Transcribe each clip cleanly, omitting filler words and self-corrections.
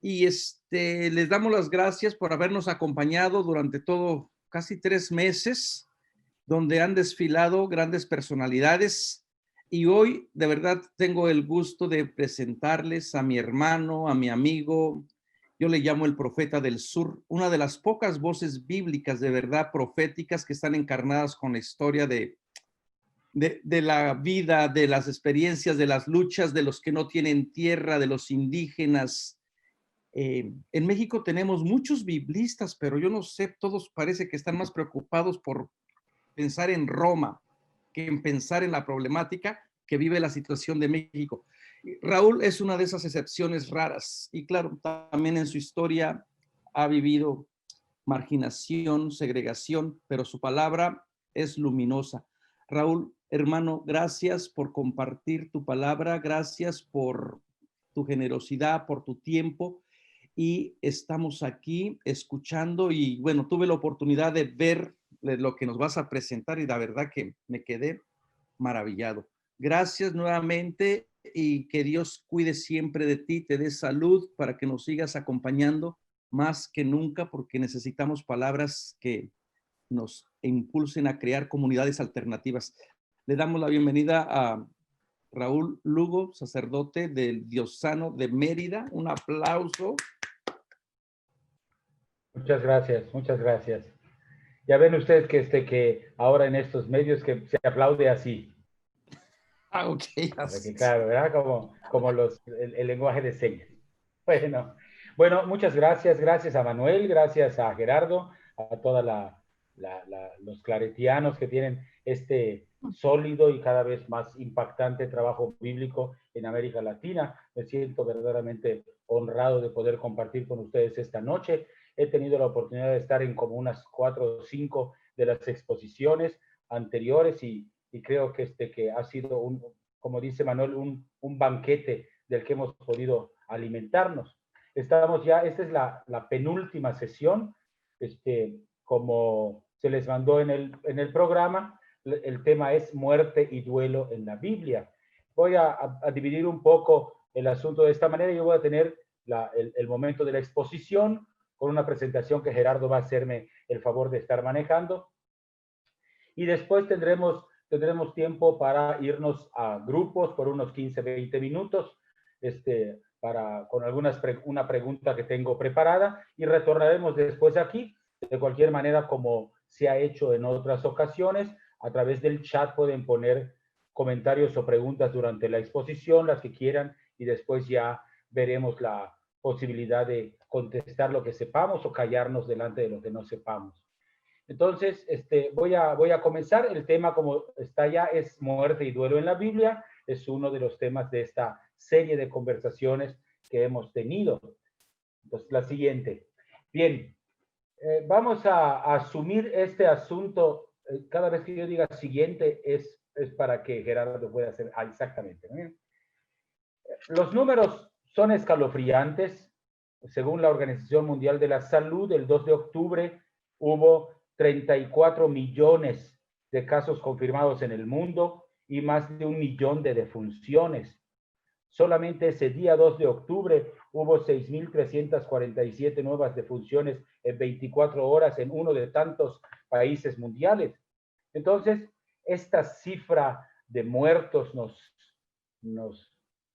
y les damos las gracias por habernos acompañado durante todo casi 3 meses, donde han desfilado grandes personalidades. Y hoy, de verdad, tengo el gusto de presentarles a mi hermano, a mi amigo. Yo le llamo el profeta del sur, una de las pocas voces bíblicas de verdad proféticas que están encarnadas con la historia de la vida, de las experiencias, de las luchas de los que no tienen tierra, de los indígenas. En México tenemos muchos biblistas, pero yo no sé, todos parece que están más preocupados por pensar en Roma que en pensar en la problemática que vive la situación de México. Raúl es una de esas excepciones raras y claro, también en su historia ha vivido marginación, segregación, pero su palabra es luminosa. Raúl, hermano, gracias por compartir tu palabra, gracias por tu generosidad, por tu tiempo, y estamos aquí escuchando y bueno, tuve la oportunidad de ver lo que nos vas a presentar y la verdad que me quedé maravillado. Gracias nuevamente y que Dios cuide siempre de ti, te dé salud para que nos sigas acompañando más que nunca, porque necesitamos palabras que nos impulsen a crear comunidades alternativas. Le damos la bienvenida a Raúl Lugo, sacerdote del Diocesano de Mérida. Un aplauso. Muchas gracias, muchas gracias. Ya ven ustedes que ahora en estos medios que se aplaude así. Ok. Que claro, ¿verdad? Como el lenguaje de señas. Bueno, muchas gracias. Gracias a Manuel, gracias a Gerardo, a todos los claretianos que tienen este sólido y cada vez más impactante trabajo bíblico en América Latina. Me siento verdaderamente honrado de poder compartir con ustedes esta noche. He tenido la oportunidad de estar en como unas 4 o 5 de las exposiciones anteriores y creo que ha sido como dice Manuel, un banquete del que hemos podido alimentarnos. Estamos ya, esta es la penúltima sesión, como se les mandó en el programa, el tema es muerte y duelo en la Biblia. Voy a dividir un poco el asunto de esta manera. Yo voy a tener el momento de la exposición con una presentación que Gerardo va a hacerme el favor de estar manejando. Y después tendremos tiempo para irnos a grupos por unos 15, 20 minutos, con una pregunta que tengo preparada y retornaremos después aquí. De cualquier manera, como se ha hecho en otras ocasiones, a través del chat pueden poner comentarios o preguntas durante la exposición, las que quieran, y después ya veremos la posibilidad de contestar lo que sepamos o callarnos delante de lo que no sepamos. Entonces, voy a comenzar. El tema, como está ya, es muerte y duelo en la Biblia. Es uno de los temas de esta serie de conversaciones que hemos tenido. Entonces, la siguiente. Bien, vamos a asumir este asunto. Cada vez que yo diga siguiente es para que Gerardo pueda hacer exactamente. ¿No? Los números son escalofriantes. Según la Organización Mundial de la Salud, el 2 de octubre hubo 34 millones de casos confirmados en el mundo y más de 1 millón de defunciones. Solamente ese día 2 de octubre hubo 6.347 nuevas defunciones en 24 horas en uno de tantos países mundiales. Entonces, esta cifra de muertos nos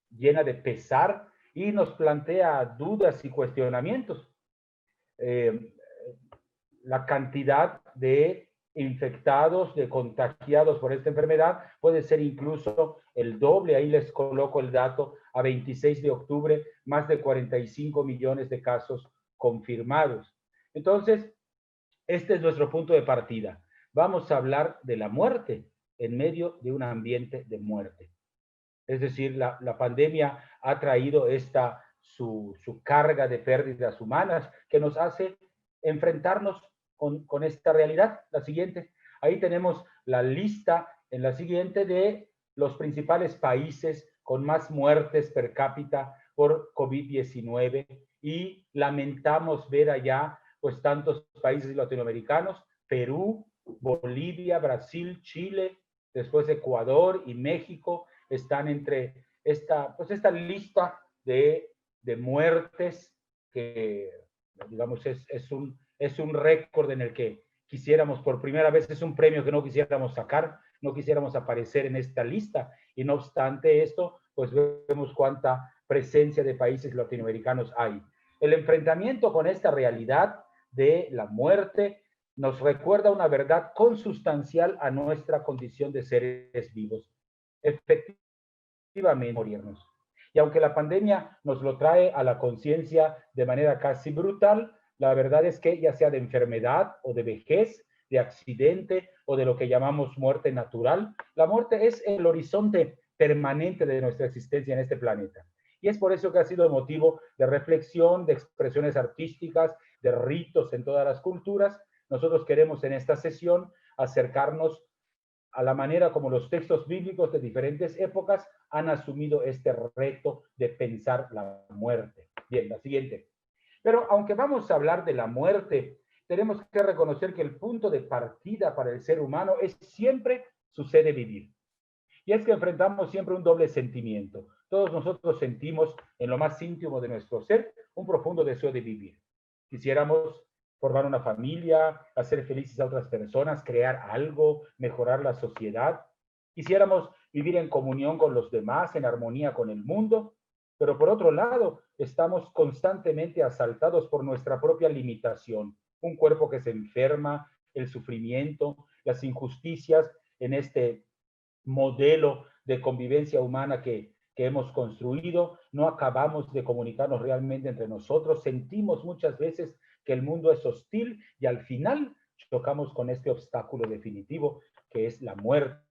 llena de pesar y nos plantea dudas y cuestionamientos. La cantidad de infectados, de contagiados por esta enfermedad puede ser incluso el doble. Ahí les coloco el dato: a 26 de octubre, más de 45 millones de casos confirmados. Entonces, este es nuestro punto de partida. Vamos a hablar de la muerte en medio de un ambiente de muerte. Es decir, la pandemia ha traído su carga de pérdidas humanas que nos hace enfrentarnos con esta realidad. La siguiente. Ahí tenemos la lista en la siguiente de los principales países con más muertes per cápita por COVID-19 y lamentamos ver allá pues tantos países latinoamericanos: Perú, Bolivia, Brasil, Chile, después Ecuador y México están entre esta lista de muertes que digamos, es un récord en el que quisiéramos por primera vez, es un premio que no quisiéramos sacar, no quisiéramos aparecer en esta lista, y no obstante esto, pues vemos cuánta presencia de países latinoamericanos hay. El enfrentamiento con esta realidad de la muerte nos recuerda una verdad consustancial a nuestra condición de seres vivos. Efectivamente, morirnos. Y aunque la pandemia nos lo trae a la conciencia de manera casi brutal, la verdad es que ya sea de enfermedad o de vejez, de accidente o de lo que llamamos muerte natural, la muerte es el horizonte permanente de nuestra existencia en este planeta. Y es por eso que ha sido motivo de reflexión, de expresiones artísticas, de ritos en todas las culturas. Nosotros queremos en esta sesión acercarnos a la manera como los textos bíblicos de diferentes épocas han asumido este reto de pensar la muerte. Bien, la siguiente. Pero aunque vamos a hablar de la muerte, tenemos que reconocer que el punto de partida para el ser humano es siempre su sed de vivir. Y es que enfrentamos siempre un doble sentimiento. Todos nosotros sentimos en lo más íntimo de nuestro ser un profundo deseo de vivir. Quisiéramos formar una familia, hacer felices a otras personas, crear algo, mejorar la sociedad. Quisiéramos vivir en comunión con los demás, en armonía con el mundo, pero por otro lado, estamos constantemente asaltados por nuestra propia limitación, un cuerpo que se enferma, el sufrimiento, las injusticias en este modelo de convivencia humana que hemos construido, no acabamos de comunicarnos realmente entre nosotros, sentimos muchas veces que el mundo es hostil y al final chocamos con este obstáculo definitivo que es la muerte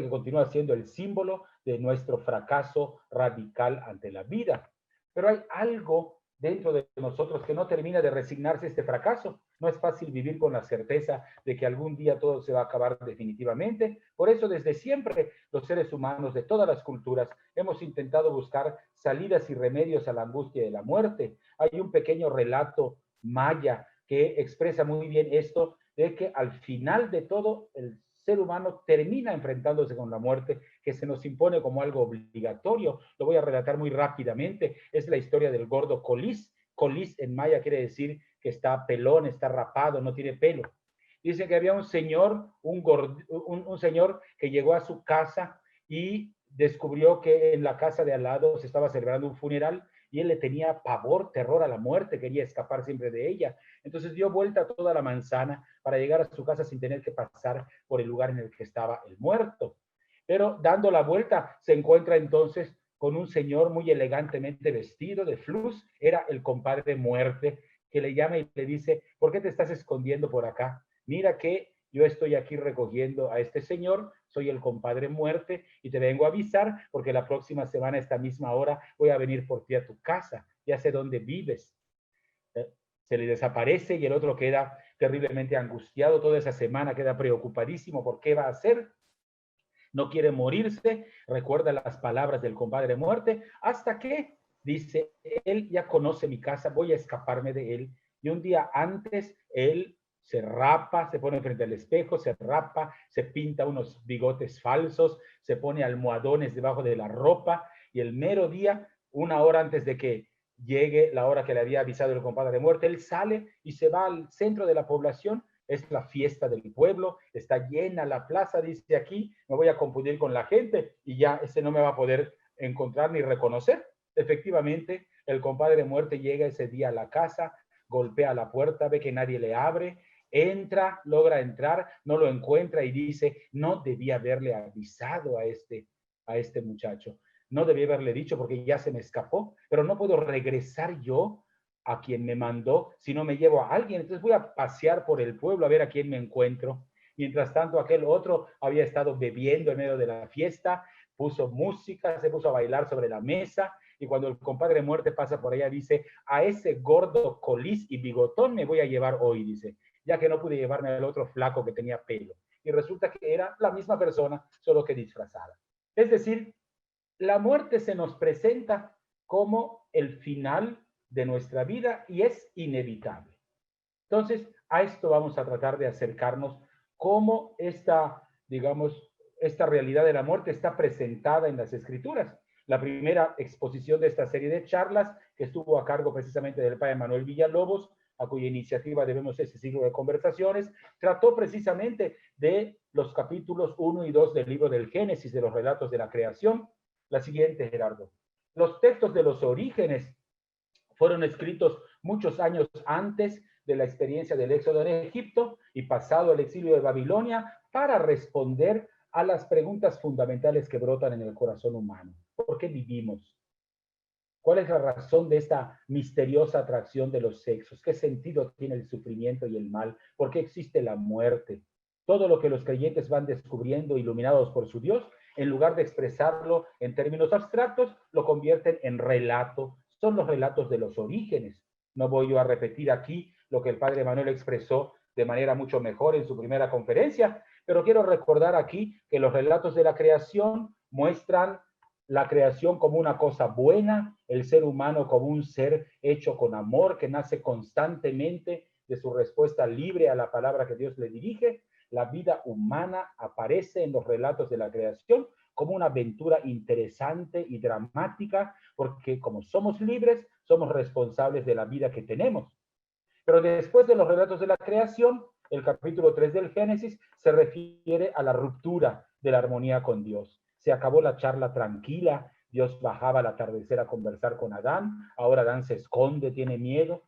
que continúa siendo el símbolo de nuestro fracaso radical ante la vida. Pero hay algo dentro de nosotros que no termina de resignarse a este fracaso. No es fácil vivir con la certeza de que algún día todo se va a acabar definitivamente. Por eso, desde siempre, los seres humanos de todas las culturas hemos intentado buscar salidas y remedios a la angustia de la muerte. Hay un pequeño relato maya que expresa muy bien esto, de que al final de todo, el ser humano termina enfrentándose con la muerte, que se nos impone como algo obligatorio. Lo voy a relatar muy rápidamente. Es la historia del gordo Colís. Colís en maya quiere decir que está pelón, está rapado, no tiene pelo. Dice que había un señor, un señor que llegó a su casa y descubrió que en la casa de al lado se estaba celebrando un funeral y él le tenía pavor, terror a la muerte, quería escapar siempre de ella. Entonces dio vuelta a toda la manzana para llegar a su casa sin tener que pasar por el lugar en el que estaba el muerto. Pero dando la vuelta se encuentra entonces con un señor muy elegantemente vestido de flus, era el compadre muerte, que le llama y le dice, ¿por qué te estás escondiendo por acá? Mira que yo estoy aquí recogiendo a este señor, soy el compadre muerte y te vengo a avisar porque la próxima semana a esta misma hora voy a venir por ti a tu casa, ya sé dónde vives. Se le desaparece y el otro queda terriblemente angustiado, toda esa semana queda preocupadísimo por qué va a hacer. No quiere morirse, recuerda las palabras del compadre muerte, hasta que dice, él ya conoce mi casa, voy a escaparme de él. Y un día antes, él se rapa, se pone frente al espejo, se rapa, se pinta unos bigotes falsos, se pone almohadones debajo de la ropa y el mero día, una hora antes de que llegue la hora que le había avisado el compadre de muerte, él sale y se va al centro de la población. Es la fiesta del pueblo, está llena la plaza, dice aquí, me voy a confundir con la gente y ya ese no me va a poder encontrar ni reconocer. Efectivamente, el compadre de muerte llega ese día a la casa, golpea la puerta, ve que nadie le abre, entra, logra entrar, no lo encuentra y dice, no debía haberle avisado a este muchacho, no debía haberle dicho porque ya se me escapó, pero no puedo regresar yo a quien me mandó, si no me llevo a alguien. Entonces voy a pasear por el pueblo a ver a quién me encuentro. Mientras tanto, aquel otro había estado bebiendo en medio de la fiesta, puso música, se puso a bailar sobre la mesa, y cuando el compadre muerte pasa por allá, dice, a ese gordo colís y bigotón me voy a llevar hoy, dice, ya que no pude llevarme al otro flaco que tenía pelo. Y resulta que era la misma persona, solo que disfrazada. Es decir, la muerte se nos presenta como el final de nuestra vida y es inevitable. Entonces, a esto vamos a tratar de acercarnos, cómo esta, digamos, esta realidad de la muerte está presentada en las Escrituras. La primera exposición de esta serie de charlas, que estuvo a cargo precisamente del padre Manuel Villalobos, a cuya iniciativa debemos ese ciclo de conversaciones, trató precisamente de los capítulos 1 y 2 del libro del Génesis, de los relatos de la creación. La siguiente, Gerardo. Los textos de los orígenes fueron escritos muchos años antes de la experiencia del éxodo en Egipto y pasado el exilio de Babilonia para responder a las preguntas fundamentales que brotan en el corazón humano. ¿Por qué vivimos? ¿Cuál es la razón de esta misteriosa atracción de los sexos? ¿Qué sentido tiene el sufrimiento y el mal? ¿Por qué existe la muerte? Todo lo que los creyentes van descubriendo, iluminados por su Dios, en lugar de expresarlo en términos abstractos, lo convierten en relato. Son los relatos de los orígenes. No voy yo a repetir aquí lo que el padre Manuel expresó de manera mucho mejor en su primera conferencia, pero quiero recordar aquí que los relatos de la creación muestran la creación como una cosa buena, el ser humano como un ser hecho con amor, que nace constantemente de su respuesta libre a la palabra que Dios le dirige. La vida humana aparece en los relatos de la creación como una aventura interesante y dramática, porque como somos libres, somos responsables de la vida que tenemos. Pero después de los relatos de la creación, el capítulo 3 del Génesis se refiere a la ruptura de la armonía con Dios. Se acabó la charla tranquila, Dios bajaba al atardecer a conversar con Adán, ahora Adán se esconde, tiene miedo.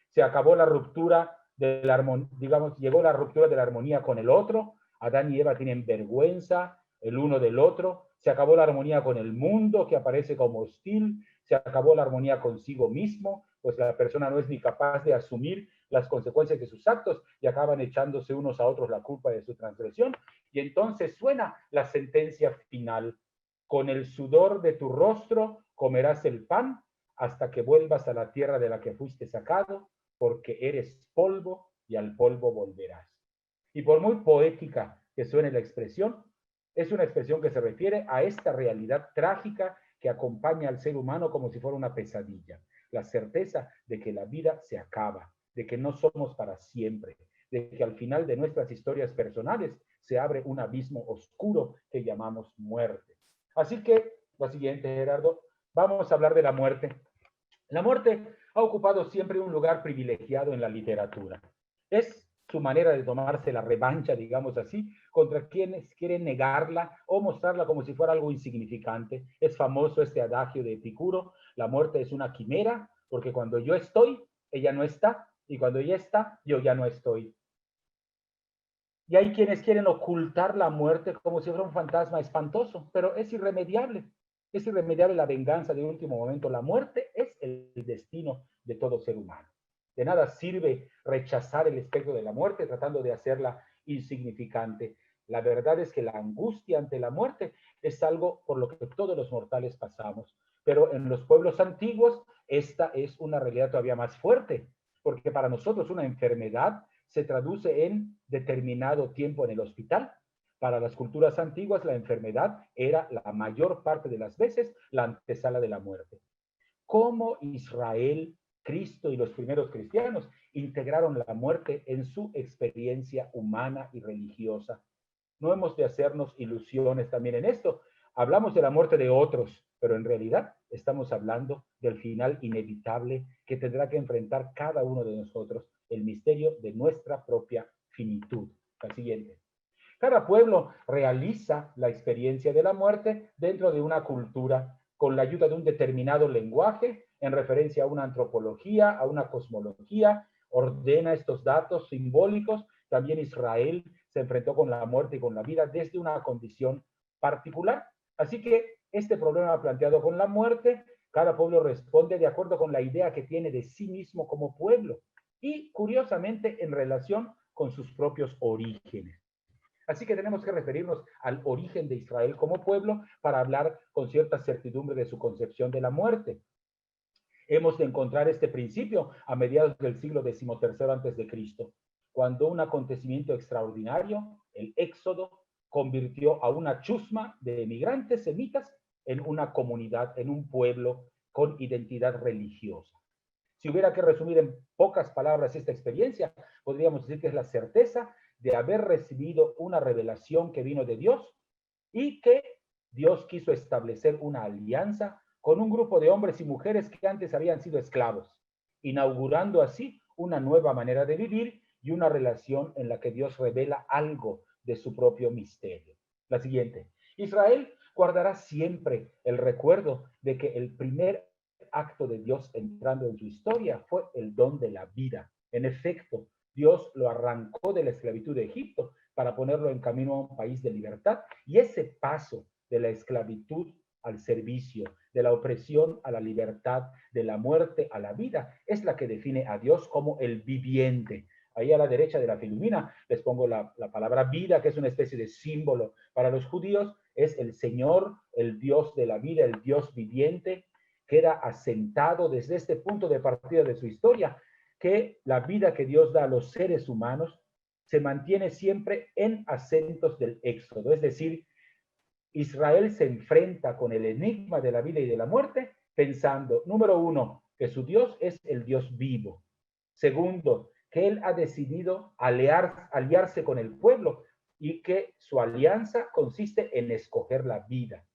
Se acabó la ruptura de la armonía, digamos, llegó la ruptura de la armonía con el otro, Adán y Eva tienen vergüenza el uno del otro, se acabó la armonía con el mundo que aparece como hostil, se acabó la armonía consigo mismo, pues la persona no es ni capaz de asumir las consecuencias de sus actos y acaban echándose unos a otros la culpa de su transgresión. Y entonces suena la sentencia final. Con el sudor de tu rostro comerás el pan hasta que vuelvas a la tierra de la que fuiste sacado, porque eres polvo y al polvo volverás. Y por muy poética que suene la expresión, es una expresión que se refiere a esta realidad trágica que acompaña al ser humano como si fuera una pesadilla. La certeza de que la vida se acaba, de que no somos para siempre, de que al final de nuestras historias personales se abre un abismo oscuro que llamamos muerte. Así que, lo siguiente, Gerardo, vamos a hablar de la muerte. La muerte ha ocupado siempre un lugar privilegiado en la literatura. Es su manera de tomarse la revancha, digamos así, contra quienes quieren negarla o mostrarla como si fuera algo insignificante. Es famoso este adagio de Epicuro: la muerte es una quimera, porque cuando yo estoy, ella no está, y cuando ella está, yo ya no estoy. Y hay quienes quieren ocultar la muerte como si fuera un fantasma espantoso, pero es irremediable. Es irremediable la venganza de último momento. La muerte es el destino de todo ser humano. De nada sirve rechazar el espectro de la muerte tratando de hacerla insignificante. La verdad es que la angustia ante la muerte es algo por lo que todos los mortales pasamos. Pero en los pueblos antiguos esta es una realidad todavía más fuerte, porque para nosotros una enfermedad se traduce en determinado tiempo en el hospital. Para las culturas antiguas, la enfermedad era la mayor parte de las veces la antesala de la muerte. ¿Cómo Israel, Cristo y los primeros cristianos integraron la muerte en su experiencia humana y religiosa? No hemos de hacernos ilusiones también en esto. Hablamos de la muerte de otros, pero en realidad estamos hablando del final inevitable que tendrá que enfrentar cada uno de nosotros, el misterio de nuestra propia finitud. La siguiente. Cada pueblo realiza la experiencia de la muerte dentro de una cultura con la ayuda de un determinado lenguaje en referencia a una antropología, a una cosmología, ordena estos datos simbólicos. También Israel se enfrentó con la muerte y con la vida desde una condición particular. Así que este problema planteado con la muerte, cada pueblo responde de acuerdo con la idea que tiene de sí mismo como pueblo y, curiosamente, en relación con sus propios orígenes. Así que tenemos que referirnos al origen de Israel como pueblo para hablar con cierta certidumbre de su concepción de la muerte. Hemos de encontrar este principio a mediados del siglo XIII antes de Cristo, cuando un acontecimiento extraordinario, el Éxodo, convirtió a una chusma de emigrantes semitas en una comunidad, en un pueblo con identidad religiosa. Si hubiera que resumir en pocas palabras esta experiencia, podríamos decir que es la certeza de haber recibido una revelación que vino de Dios y que Dios quiso establecer una alianza con un grupo de hombres y mujeres que antes habían sido esclavos, inaugurando así una nueva manera de vivir y una relación en la que Dios revela algo de su propio misterio. La siguiente. Israel guardará siempre el recuerdo de que el primer acto de Dios entrando en su historia fue el don de la vida. En efecto, Dios lo arrancó de la esclavitud de Egipto para ponerlo en camino a un país de libertad, y ese paso de la esclavitud al servicio, de la opresión a la libertad, de la muerte a la vida, es la que define a Dios como el viviente. Ahí a la derecha de la filumina les pongo la palabra vida, que es una especie de símbolo para los judíos. Es el Señor, el Dios de la vida, el Dios viviente. Queda asentado desde este punto de partida de su historia, que la vida que Dios da a los seres humanos se mantiene siempre en acentos del Éxodo. Es decir, Israel se enfrenta con el enigma de la vida y de la muerte pensando, número uno, que su Dios es el Dios vivo. Segundo, que Él ha decidido aliarse con el pueblo y que su alianza consiste en escoger la vida.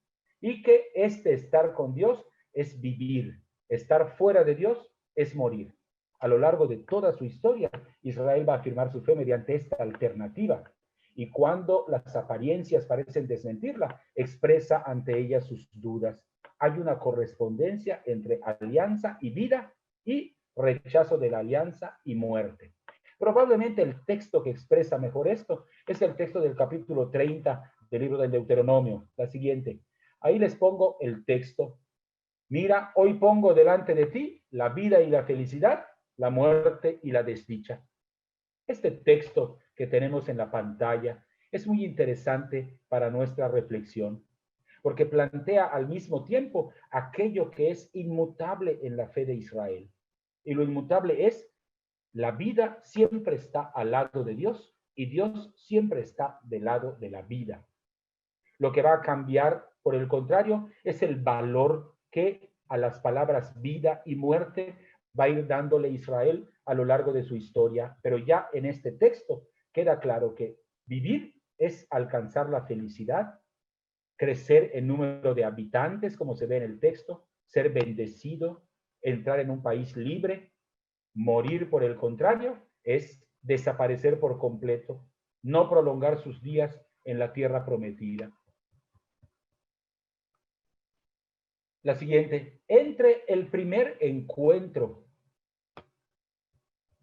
Y que este estar con Dios es vivir. Estar fuera de Dios es morir. A lo largo de toda su historia, Israel va a afirmar su fe mediante esta alternativa. Y cuando las apariencias parecen desmentirla, expresa ante ella sus dudas. Hay una correspondencia entre alianza y vida y rechazo de la alianza y muerte. Probablemente el texto que expresa mejor esto es el texto del capítulo 30 del libro del Deuteronomio, la siguiente. Ahí les pongo el texto. Mira, hoy pongo delante de ti la vida y la felicidad, la muerte y la desdicha. Este texto que tenemos en la pantalla es muy interesante para nuestra reflexión, porque plantea al mismo tiempo aquello que es inmutable en la fe de Israel. Y lo inmutable es, la vida siempre está al lado de Dios y Dios siempre está del lado de la vida. Lo que va a cambiar, por el contrario, es el valor que a las palabras vida y muerte va a ir dándole Israel a lo largo de su historia. Pero ya en este texto queda claro que vivir es alcanzar la felicidad, crecer en número de habitantes, como se ve en el texto, ser bendecido, entrar en un país libre. Morir, por el contrario, es desaparecer por completo, no prolongar sus días en la tierra prometida. La siguiente, entre el primer encuentro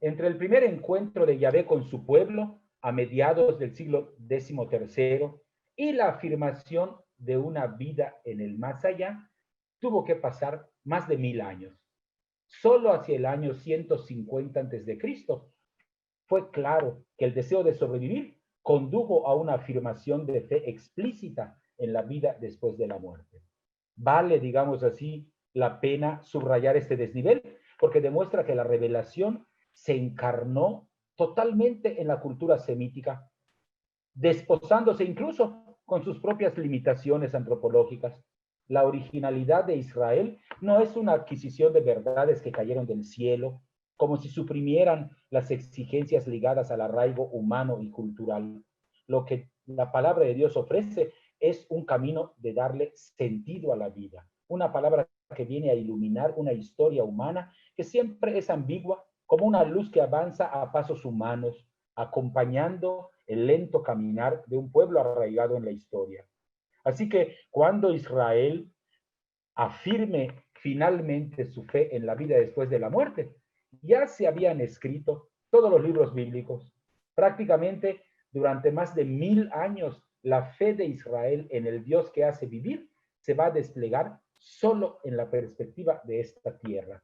de Yahvé con su pueblo a mediados del siglo XIII y la afirmación de una vida en el más allá, tuvo que pasar más de 1000 años. Solo hacia el año 150 a.C. fue claro que el deseo de sobrevivir condujo a una afirmación de fe explícita en la vida después de la muerte. Vale, digamos así, la pena subrayar este desnivel, porque demuestra que la revelación se encarnó totalmente en la cultura semítica, desposándose incluso con sus propias limitaciones antropológicas. La originalidad de Israel no es una adquisición de verdades que cayeron del cielo, como si suprimieran las exigencias ligadas al arraigo humano y cultural. Lo que la palabra de Dios ofrece es un camino de darle sentido a la vida, una palabra que viene a iluminar una historia humana que siempre es ambigua, como una luz que avanza a pasos humanos, acompañando el lento caminar de un pueblo arraigado en la historia. Así que cuando Israel afirme finalmente su fe en la vida después de la muerte, ya se habían escrito todos los libros bíblicos. Prácticamente durante más de 1000 años, la fe de Israel en el Dios que hace vivir se va a desplegar solo en la perspectiva de esta tierra.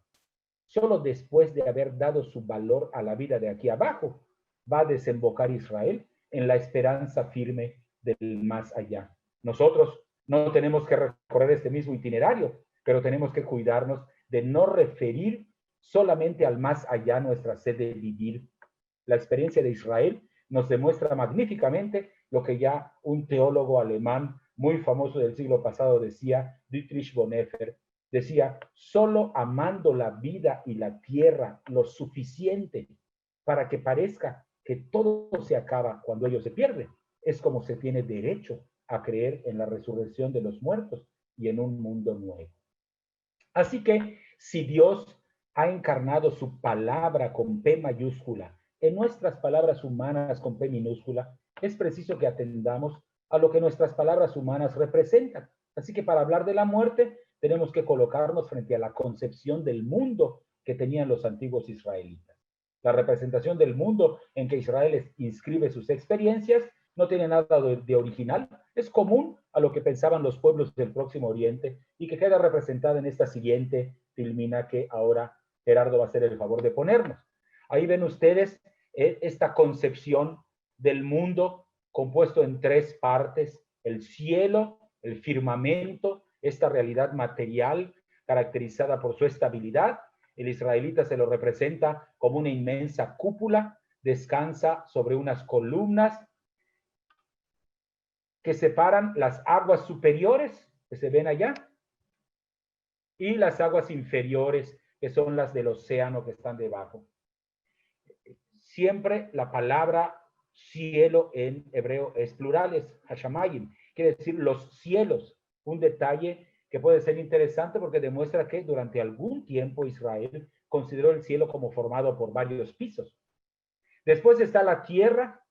Solo después de haber dado su valor a la vida de aquí abajo, va a desembocar Israel en la esperanza firme del más allá. Nosotros no tenemos que recorrer este mismo itinerario, pero tenemos que cuidarnos de no referir solamente al más allá nuestra sed de vivir. La experiencia de Israel nos demuestra magníficamente lo que ya un teólogo alemán muy famoso del siglo pasado decía, Dietrich Bonhoeffer, decía, solo amando la vida y la tierra lo suficiente para que parezca que todo se acaba cuando ello se pierde, es como se tiene derecho a creer en la resurrección de los muertos y en un mundo nuevo. Así que si Dios ha encarnado su palabra con P mayúscula en nuestras palabras humanas con P minúscula, es preciso que atendamos a lo que nuestras palabras humanas representan. Así que para hablar de la muerte, tenemos que colocarnos frente a la concepción del mundo que tenían los antiguos israelitas. La representación del mundo en que Israel inscribe sus experiencias no tiene nada de original, es común a lo que pensaban los pueblos del Próximo Oriente y que queda representada en esta siguiente filmina que ahora Gerardo va a hacer el favor de ponernos. Ahí ven ustedes esta concepción del mundo compuesto en tres partes: el cielo, el firmamento, esta realidad material caracterizada por su estabilidad. El israelita se lo representa como una inmensa cúpula, descansa sobre unas columnas que separan las aguas superiores, que se ven allá, y las aguas inferiores, que son las del océano que están debajo. Siempre la palabra cielo en hebreo es plural, es hashamayim, quiere decir los cielos. Un detalle que puede ser interesante porque demuestra que durante algún tiempo Israel consideró el cielo como formado por varios pisos. Después está la tierra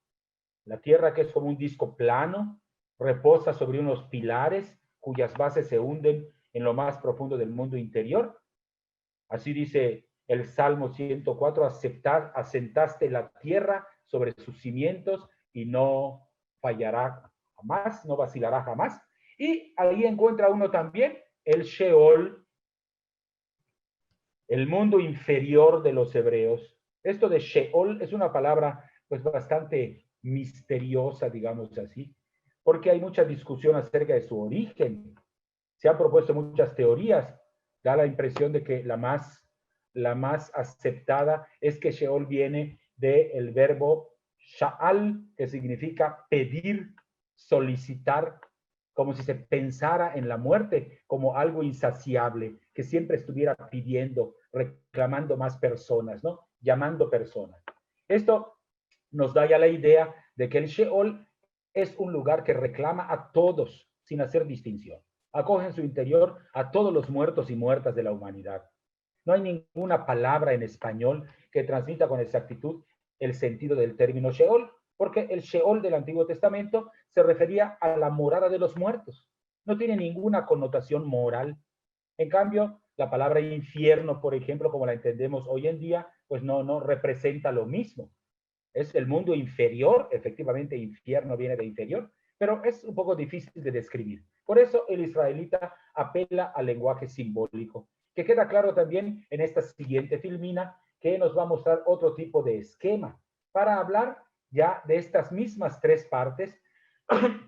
que es como un disco plano, reposa sobre unos pilares cuyas bases se hunden en lo más profundo del mundo interior. Así dice el Salmo 104, asentaste la tierra sobre sus cimientos y no fallará jamás, no vacilará jamás. Y ahí encuentra uno también el Sheol, el mundo inferior de los hebreos. Esto de Sheol es una palabra pues bastante misteriosa, digamos así, porque hay mucha discusión acerca de su origen. Se han propuesto muchas teorías. Da la impresión de que la más aceptada es que Sheol viene del verbo sha'al, que significa pedir, solicitar, como si se pensara en la muerte como algo insaciable, que siempre estuviera pidiendo, reclamando más personas, ¿no? Llamando personas. Esto nos da ya la idea de que el Sheol es un lugar que reclama a todos, sin hacer distinción. Acoge en su interior a todos los muertos y muertas de la humanidad. No hay ninguna palabra en español que transmita con exactitud el sentido del término Sheol, porque el Sheol del Antiguo Testamento se refería a la morada de los muertos. No tiene ninguna connotación moral. En cambio, la palabra infierno, por ejemplo, como la entendemos hoy en día, pues no representa lo mismo. Es el mundo inferior, efectivamente infierno viene de inferior, pero es un poco difícil de describir. Por eso el israelita apela al lenguaje simbólico, que queda claro también en esta siguiente filmina, que nos va a mostrar otro tipo de esquema para hablar ya de estas mismas tres partes,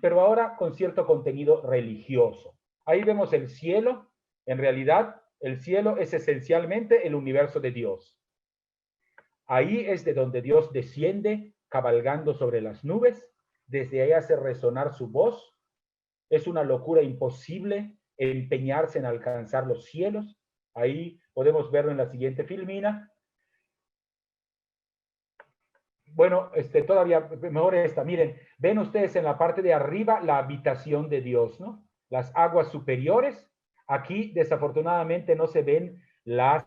pero ahora con cierto contenido religioso. Ahí vemos el cielo. En realidad, el cielo es esencialmente el universo de Dios. Ahí es de donde Dios desciende cabalgando sobre las nubes. Desde ahí hace resonar su voz. Es una locura imposible empeñarse en alcanzar los cielos. Ahí podemos verlo en la siguiente filmina. Bueno, todavía mejor esta. Miren, ven ustedes en la parte de arriba la habitación de Dios, ¿no? Las aguas superiores. Aquí, desafortunadamente, no se ven las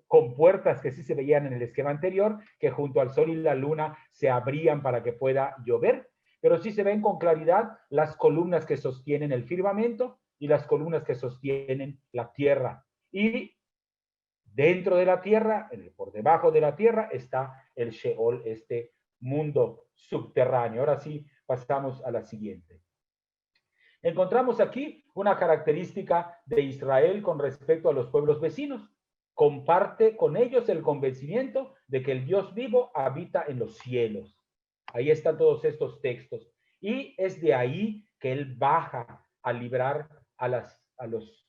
compuertas que sí se veían en el esquema anterior, que junto al sol y la luna se abrían para que pueda llover, pero sí se ven con claridad las columnas que sostienen el firmamento y las columnas que sostienen la tierra. Y dentro de la tierra, por debajo de la tierra, está el Sheol, este mundo subterráneo. Ahora sí, pasamos a la siguiente. Encontramos aquí una característica de Israel con respecto a los pueblos vecinos. Comparte con ellos el convencimiento de que el Dios vivo habita en los cielos. Ahí están todos estos textos. Y es de ahí que él baja a librar a los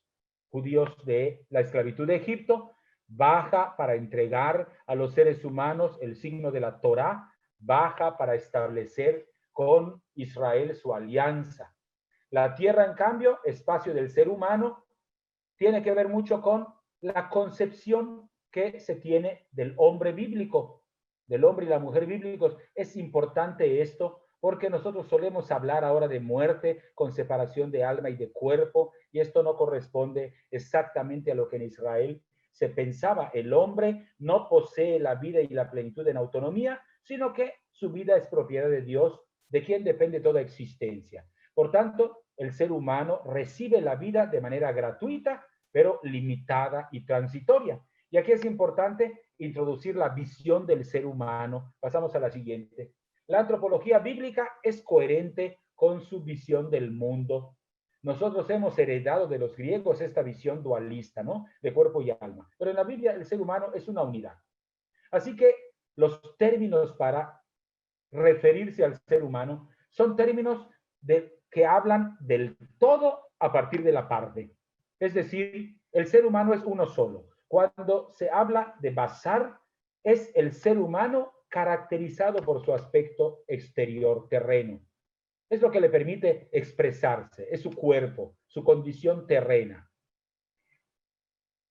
judíos de la esclavitud de Egipto, baja para entregar a los seres humanos el signo de la Torá, baja para establecer con Israel su alianza. La tierra, en cambio, espacio del ser humano, tiene que ver mucho con la concepción que se tiene del hombre bíblico, del hombre y la mujer bíblicos. Es importante esto porque nosotros solemos hablar ahora de muerte con separación de alma y de cuerpo, y esto no corresponde exactamente a lo que en Israel se pensaba. El hombre no posee la vida y la plenitud en autonomía, sino que su vida es propiedad de Dios, de quien depende toda existencia. Por tanto, el ser humano recibe la vida de manera gratuita, pero limitada y transitoria. Y aquí es importante introducir la visión del ser humano. Pasamos a la siguiente. La antropología bíblica es coherente con su visión del mundo. Nosotros hemos heredado de los griegos esta visión dualista, ¿no? De cuerpo y alma. Pero en la Biblia el ser humano es una unidad. Así que los términos para referirse al ser humano son términos que hablan del todo a partir de la parte. Es decir, el ser humano es uno solo. Cuando se habla de basar, es el ser humano caracterizado por su aspecto exterior, terreno. Es lo que le permite expresarse, es su cuerpo, su condición terrena.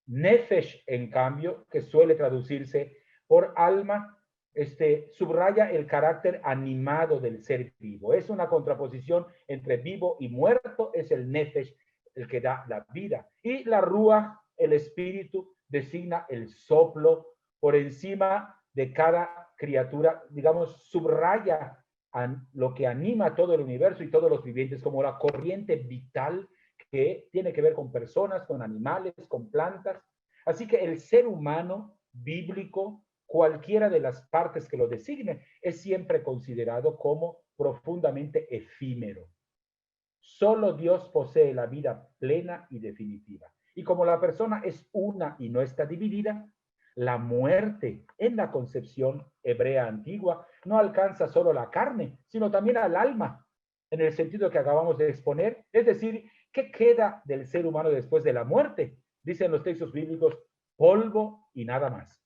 Nefesh, en cambio, que suele traducirse por alma, subraya el carácter animado del ser vivo. Es una contraposición entre vivo y muerto, es el nefesh el que da la vida. Y la ruach, el espíritu, designa el soplo por encima de cada criatura, digamos, subraya lo que anima todo el universo y todos los vivientes como la corriente vital que tiene que ver con personas, con animales, con plantas. Así que el ser humano bíblico, cualquiera de las partes que lo designe, es siempre considerado como profundamente efímero. Solo Dios posee la vida plena y definitiva. Y como la persona es una y no está dividida, la muerte en la concepción hebrea antigua no alcanza solo la carne, sino también al alma, en el sentido que acabamos de exponer. Es decir, ¿qué queda del ser humano después de la muerte? Dicen los textos bíblicos, polvo y nada más.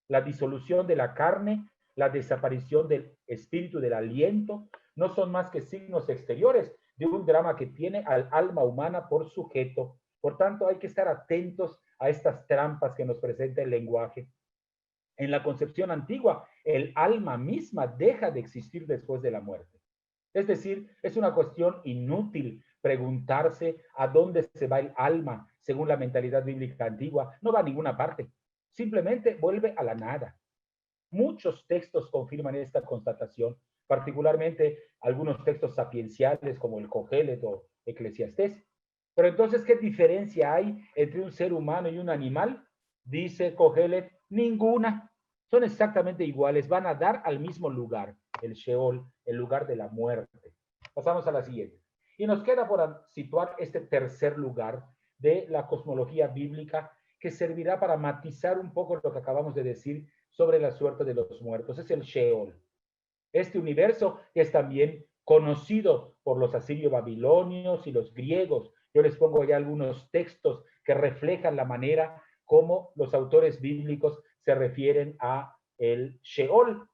La disolución de la carne, la desaparición del espíritu, del aliento, no son más que signos exteriores de un drama que tiene al alma humana por sujeto. Por tanto, hay que estar atentos a estas trampas que nos presenta el lenguaje. En la concepción antigua, el alma misma deja de existir después de la muerte. Es decir, es una cuestión inútil preguntarse a dónde se va el alma según la mentalidad bíblica antigua. No va a ninguna parte. Simplemente vuelve a la nada. Muchos textos confirman esta constatación, particularmente algunos textos sapienciales como el Cogelet o Eclesiastés. Pero entonces, ¿qué diferencia hay entre un ser humano y un animal? Dice Cogelet, ninguna. Son exactamente iguales, van a dar al mismo lugar, el Sheol, el lugar de la muerte. Pasamos a la siguiente. Y nos queda por situar este tercer lugar de la cosmología bíblica que servirá para matizar un poco lo que acabamos de decir sobre la suerte de los muertos. Es el Sheol. Este universo es también conocido por los asirio-babilonios y los griegos. Yo les pongo ya algunos textos que reflejan la manera como los autores bíblicos se refieren a el Sheol.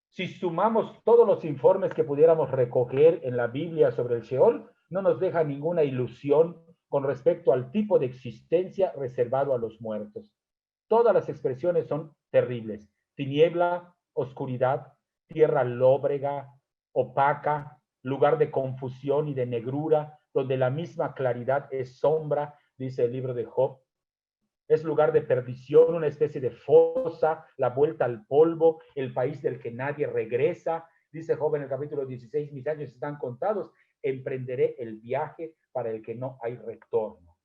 Si sumamos todos los informes que pudiéramos recoger en la Biblia sobre el Sheol, no nos deja ninguna ilusión con respecto al tipo de existencia reservado a los muertos. Todas las expresiones son terribles. Tiniebla, oscuridad, tierra lóbrega, opaca, lugar de confusión y de negrura, donde la misma claridad es sombra, dice el libro de Job. Es lugar de perdición, una especie de fosa, la vuelta al polvo, el país del que nadie regresa. Dice Job en el capítulo 16, mis años están contados, emprenderé el viaje para el que no hay retorno.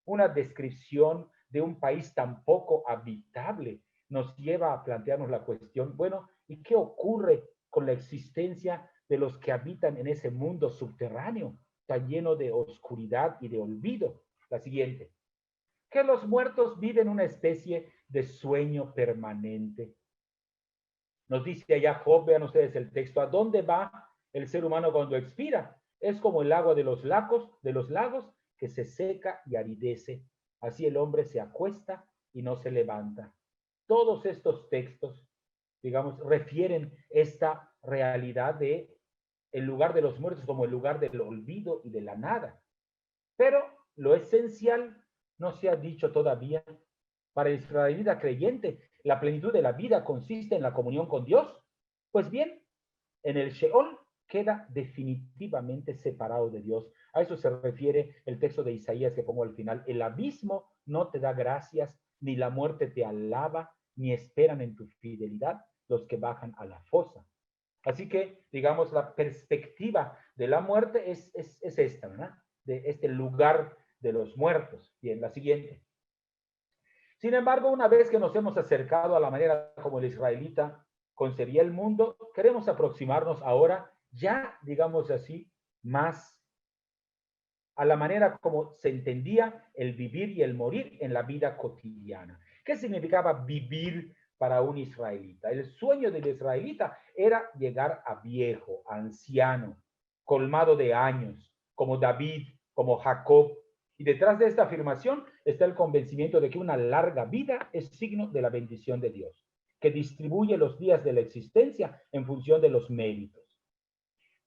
Una descripción de un país tan poco habitable nos lleva a plantearnos la cuestión, bueno, ¿y qué ocurre con la existencia de los que habitan en ese mundo subterráneo, tan lleno de oscuridad y de olvido? La siguiente, que los muertos viven una especie de sueño permanente. Nos dice allá Job, vean ustedes el texto, ¿a dónde va el ser humano cuando expira? Es como el agua de los lagos que se seca y aridece. Así el hombre se acuesta y no se levanta. Todos estos textos, digamos, refieren esta realidad de el lugar de los muertos como el lugar del olvido y de la nada. Pero lo esencial no se ha dicho todavía. Para el israelita creyente, la plenitud de la vida consiste en la comunión con Dios. Pues bien, en el Sheol, queda definitivamente separado de Dios. A eso se refiere el texto de Isaías que pongo al final. El abismo no te da gracias, ni la muerte te alaba, ni esperan en tu fidelidad los que bajan a la fosa. Así que, digamos, la perspectiva de la muerte es esta, ¿verdad? De este lugar de los muertos. Bien, la siguiente. Sin embargo, una vez que nos hemos acercado a la manera como el israelita concebía el mundo, queremos aproximarnos ahora ya, digamos así, más a la manera como se entendía el vivir y el morir en la vida cotidiana. ¿Qué significaba vivir para un israelita? El sueño del israelita era llegar a viejo, a anciano, colmado de años, como David, como Jacob. Y detrás de esta afirmación está el convencimiento de que una larga vida es signo de la bendición de Dios, que distribuye los días de la existencia en función de los méritos.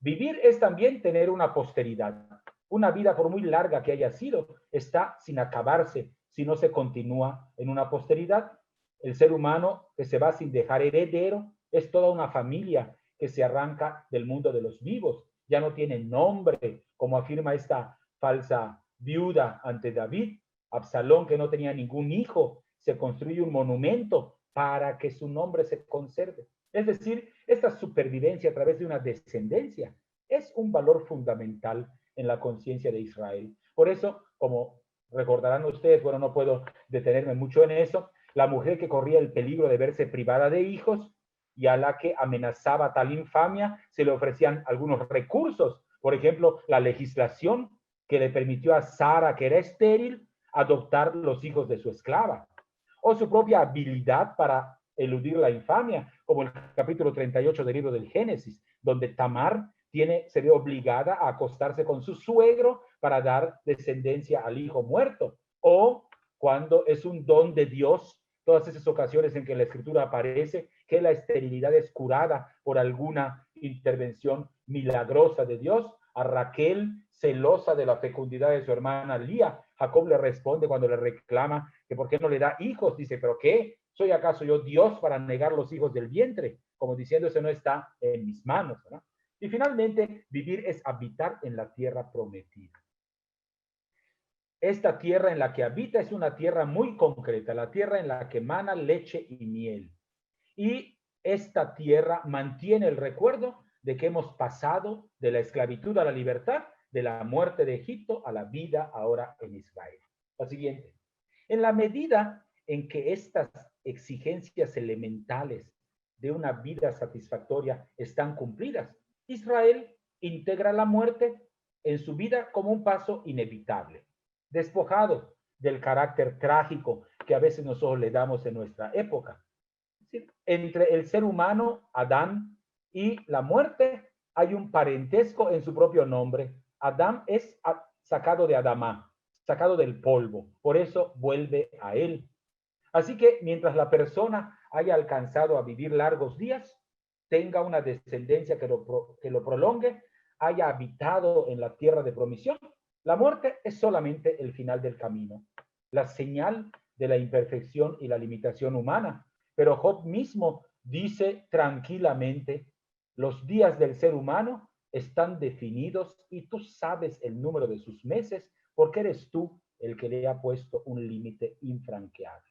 Vivir es también tener una posteridad. Una vida, por muy larga que haya sido, está sin acabarse si no se continúa en una posteridad. El ser humano que se va sin dejar heredero es toda una familia que se arranca del mundo de los vivos. Ya no tiene nombre, como afirma esta falsa viuda ante David. Absalón, que no tenía ningún hijo, se construye un monumento para que su nombre se conserve. Es decir, esta supervivencia a través de una descendencia es un valor fundamental en la conciencia de Israel. Por eso, como recordarán ustedes, bueno, no puedo detenerme mucho en eso, la mujer que corría el peligro de verse privada de hijos y a la que amenazaba tal infamia, se le ofrecían algunos recursos. Por ejemplo, la legislación que le permitió a Sara, que era estéril, adoptar los hijos de su esclava, o su propia habilidad para eludir la infamia, como el capítulo 38 del libro del Génesis, donde Tamar se ve obligada a acostarse con su suegro para dar descendencia al hijo muerto, o cuando es un don de Dios, todas esas ocasiones en que la escritura aparece que la esterilidad es curada por alguna intervención milagrosa de Dios. A Raquel, celosa de la fecundidad de su hermana Lía, Jacob le responde cuando le reclama que por qué no le da hijos, dice, ¿pero qué? ¿Soy acaso yo Dios para negar los hijos del vientre? Como diciendo, eso no está en mis manos, ¿verdad? Y finalmente, vivir es habitar en la tierra prometida. Esta tierra en la que habita es una tierra muy concreta, la tierra en la que emana leche y miel. Y esta tierra mantiene el recuerdo de que hemos pasado de la esclavitud a la libertad, de la muerte de Egipto a la vida ahora en Israel. La siguiente. En la medida en que estas exigencias elementales de una vida satisfactoria están cumplidas, Israel integra la muerte en su vida como un paso inevitable, despojado del carácter trágico que a veces nosotros le damos en nuestra época. Entre el ser humano, Adán, y la muerte hay un parentesco en su propio nombre. Adán es sacado de Adamá, sacado del polvo, por eso vuelve a él. Así que mientras la persona haya alcanzado a vivir largos días, tenga una descendencia que lo prolongue, haya habitado en la tierra de promisión, la muerte es solamente el final del camino, la señal de la imperfección y la limitación humana. Pero Job mismo dice tranquilamente, los días del ser humano están definidos y tú sabes el número de sus meses porque eres tú el que le ha puesto un límite infranqueable.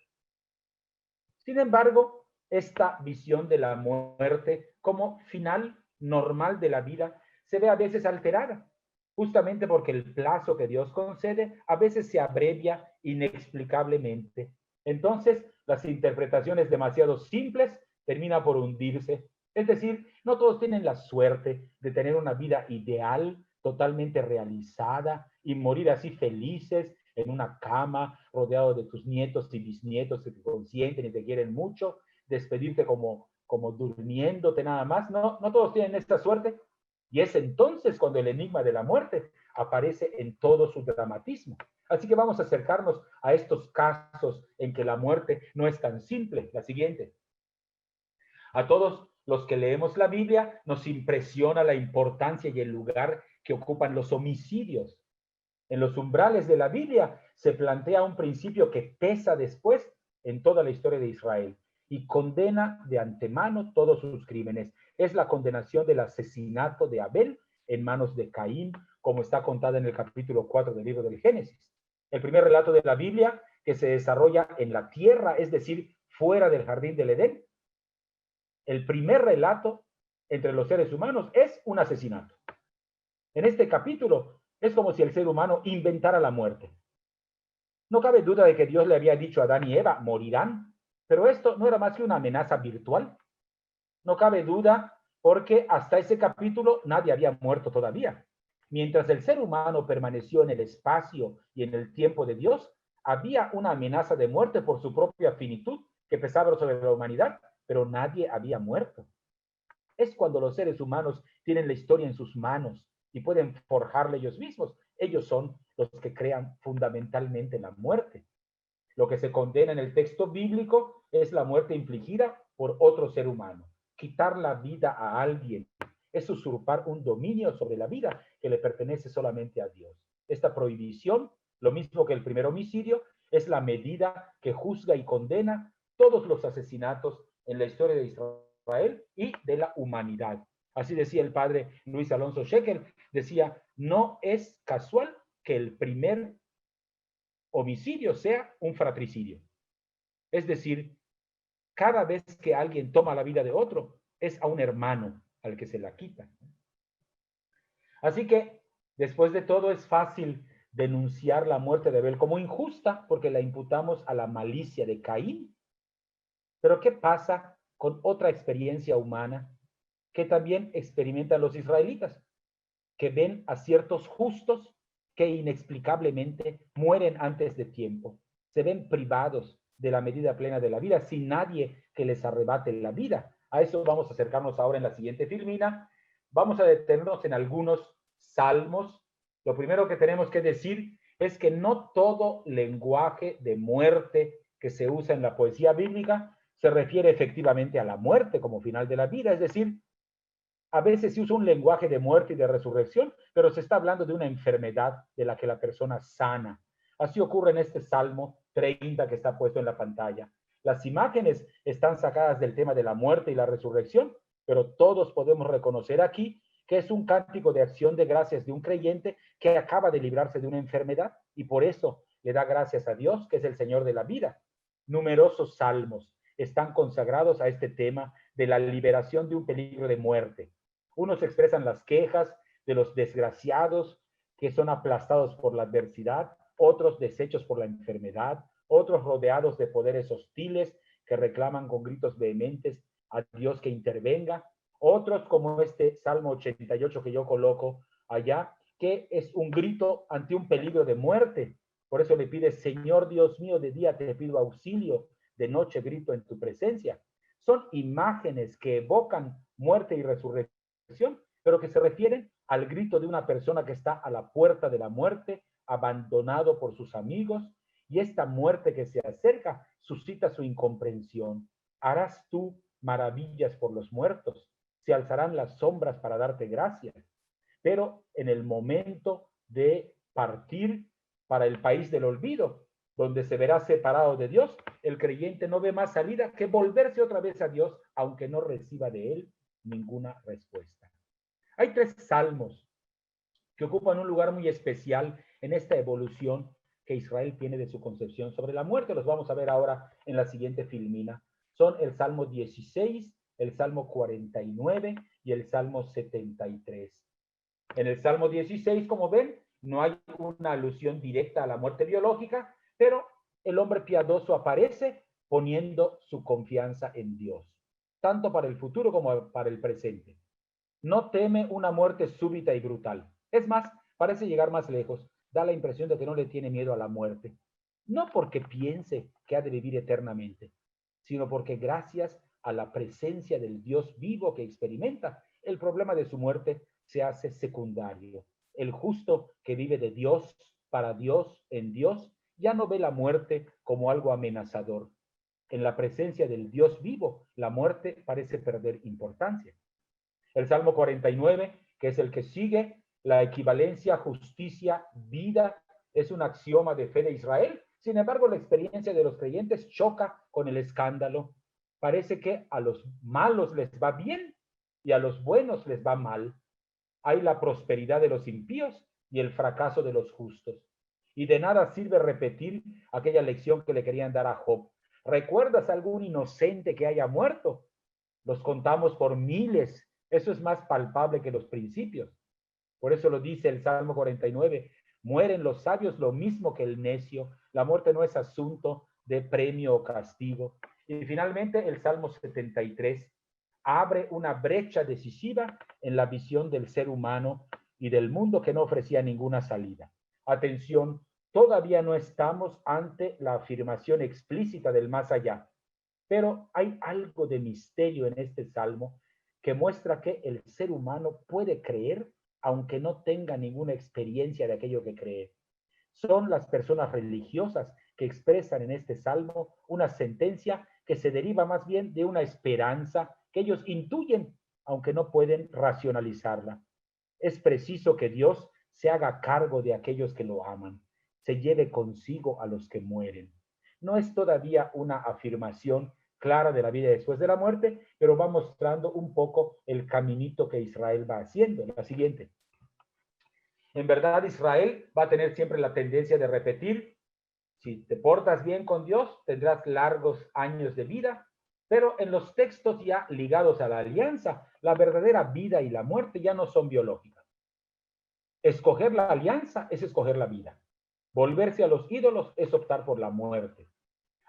Sin embargo, esta visión de la muerte como final normal de la vida se ve a veces alterada, justamente porque el plazo que Dios concede a veces se abrevia inexplicablemente. Entonces, las interpretaciones demasiado simples terminan por hundirse. Es decir, no todos tienen la suerte de tener una vida ideal, totalmente realizada y morir así felices en una cama, rodeado de tus nietos y bisnietos que te consienten y te quieren mucho, despedirte como durmiéndote nada más. No, no todos tienen esta suerte. Y es entonces cuando el enigma de la muerte aparece en todo su dramatismo. Así que vamos a acercarnos a estos casos en que la muerte no es tan simple. La siguiente. A todos los que leemos la Biblia nos impresiona la importancia y el lugar que ocupan los homicidios. En los umbrales de la Biblia se plantea un principio que pesa después en toda la historia de Israel y condena de antemano todos sus crímenes. es la condenación del asesinato de Abel en manos de Caín, como está contada en el capítulo 4 del libro del Génesis. El primer relato de la Biblia que se desarrolla en la tierra, es decir, fuera del jardín del Edén. El primer relato entre los seres humanos es un asesinato. En este capítulo es como si el ser humano inventara la muerte. No cabe duda de que Dios le había dicho a Adán y Eva, morirán, pero esto no era más que una amenaza virtual. No cabe duda porque hasta ese capítulo nadie había muerto todavía. Mientras el ser humano permaneció en el espacio y en el tiempo de Dios, había una amenaza de muerte por su propia finitud que pesaba sobre la humanidad, pero nadie había muerto. Es cuando los seres humanos tienen la historia en sus manos y pueden forjarla ellos mismos. Ellos son los que crean fundamentalmente la muerte. Lo que se condena en el texto bíblico es la muerte infligida por otro ser humano. Quitar la vida a alguien es usurpar un dominio sobre la vida que le pertenece solamente a Dios. Esta prohibición, lo mismo que el primer homicidio, es la medida que juzga y condena todos los asesinatos en la historia de Israel y de la humanidad. Así decía el padre Luis Alonso Shekel, decía, no es casual que el primer homicidio sea un fratricidio. Es decir, cada vez que alguien toma la vida de otro, es a un hermano al que se la quita. Así que, después de todo, es fácil denunciar la muerte de Abel como injusta porque la imputamos a la malicia de Caín. Pero ¿qué pasa con otra experiencia humana que también experimentan los israelitas? Que ven a ciertos justos que inexplicablemente mueren antes de tiempo. Se ven privados de la medida plena de la vida, sin nadie que les arrebate la vida. A eso vamos a acercarnos ahora en la siguiente filmina. Vamos a detenernos en algunos salmos. Lo primero que tenemos que decir es que no todo lenguaje de muerte que se usa en la poesía bíblica se refiere efectivamente a la muerte como final de la vida, es decir, a veces se usa un lenguaje de muerte y de resurrección, pero se está hablando de una enfermedad de la que la persona sana. Así ocurre en este Salmo 30 que está puesto en la pantalla. Las imágenes están sacadas del tema de la muerte y la resurrección, pero todos podemos reconocer aquí que es un cántico de acción de gracias de un creyente que acaba de librarse de una enfermedad y por eso le da gracias a Dios, que es el Señor de la vida. Numerosos salmos están consagrados a este tema de la liberación de un peligro de muerte. Unos expresan las quejas de los desgraciados que son aplastados por la adversidad, otros deshechos por la enfermedad, otros rodeados de poderes hostiles que reclaman con gritos vehementes a Dios que intervenga, otros como este Salmo 88 que yo coloco allá, que es un grito ante un peligro de muerte. Por eso le pide, Señor Dios mío, de día te pido auxilio, de noche grito en tu presencia. Son imágenes que evocan muerte y resurrección, pero que se refieren al grito de una persona que está a la puerta de la muerte, abandonado por sus amigos, y esta muerte que se acerca suscita su incomprensión. ¿Harás tú maravillas por los muertos? Se alzarán las sombras para darte gracias. Pero en el momento de partir para el país del olvido, donde se verá separado de Dios, el creyente no ve más salida que volverse otra vez a Dios, aunque no reciba de él ninguna respuesta. Hay tres salmos que ocupan un lugar muy especial en esta evolución que Israel tiene de su concepción sobre la muerte. Los vamos a ver ahora en la siguiente filmina. Son el Salmo 16, el Salmo 49 y el Salmo 73. En el Salmo 16, como ven, no hay una alusión directa a la muerte biológica, pero el hombre piadoso aparece poniendo su confianza en Dios, tanto para el futuro como para el presente. No teme una muerte súbita y brutal. Es más, parece llegar más lejos. Da la impresión de que no le tiene miedo a la muerte. No porque piense que ha de vivir eternamente, sino porque gracias a la presencia del Dios vivo que experimenta, el problema de su muerte se hace secundario. El justo que vive de Dios, para Dios, en Dios, ya no ve la muerte como algo amenazador. En la presencia del Dios vivo, la muerte parece perder importancia. El Salmo 49, que es el que sigue, la equivalencia justicia, vida, es un axioma de fe de Israel. Sin embargo, la experiencia de los creyentes choca con el escándalo. Parece que a los malos les va bien y a los buenos les va mal. Hay la prosperidad de los impíos y el fracaso de los justos. Y de nada sirve repetir aquella lección que le querían dar a Job. ¿Recuerdas algún inocente que haya muerto? Los contamos por miles. Eso es más palpable que los principios. Por eso lo dice el Salmo 49. Mueren los sabios lo mismo que el necio. La muerte no es asunto de premio o castigo. Y finalmente el Salmo 73 abre una brecha decisiva en la visión del ser humano y del mundo que no ofrecía ninguna salida. Atención, todavía no estamos ante la afirmación explícita del más allá, pero hay algo de misterio en este salmo que muestra que el ser humano puede creer aunque no tenga ninguna experiencia de aquello que cree. Son las personas religiosas que expresan en este salmo una sentencia que se deriva más bien de una esperanza que ellos intuyen, aunque no pueden racionalizarla. Es preciso que Dios se haga cargo de aquellos que lo aman, se lleve consigo a los que mueren. No es todavía una afirmación clara de la vida después de la muerte, pero va mostrando un poco el caminito que Israel va haciendo. La siguiente. En verdad, Israel va a tener siempre la tendencia de repetir: si te portas bien con Dios, tendrás largos años de vida, pero en los textos ya ligados a la alianza, la verdadera vida y la muerte ya no son biológicas. Escoger la alianza es escoger la vida. Volverse a los ídolos es optar por la muerte.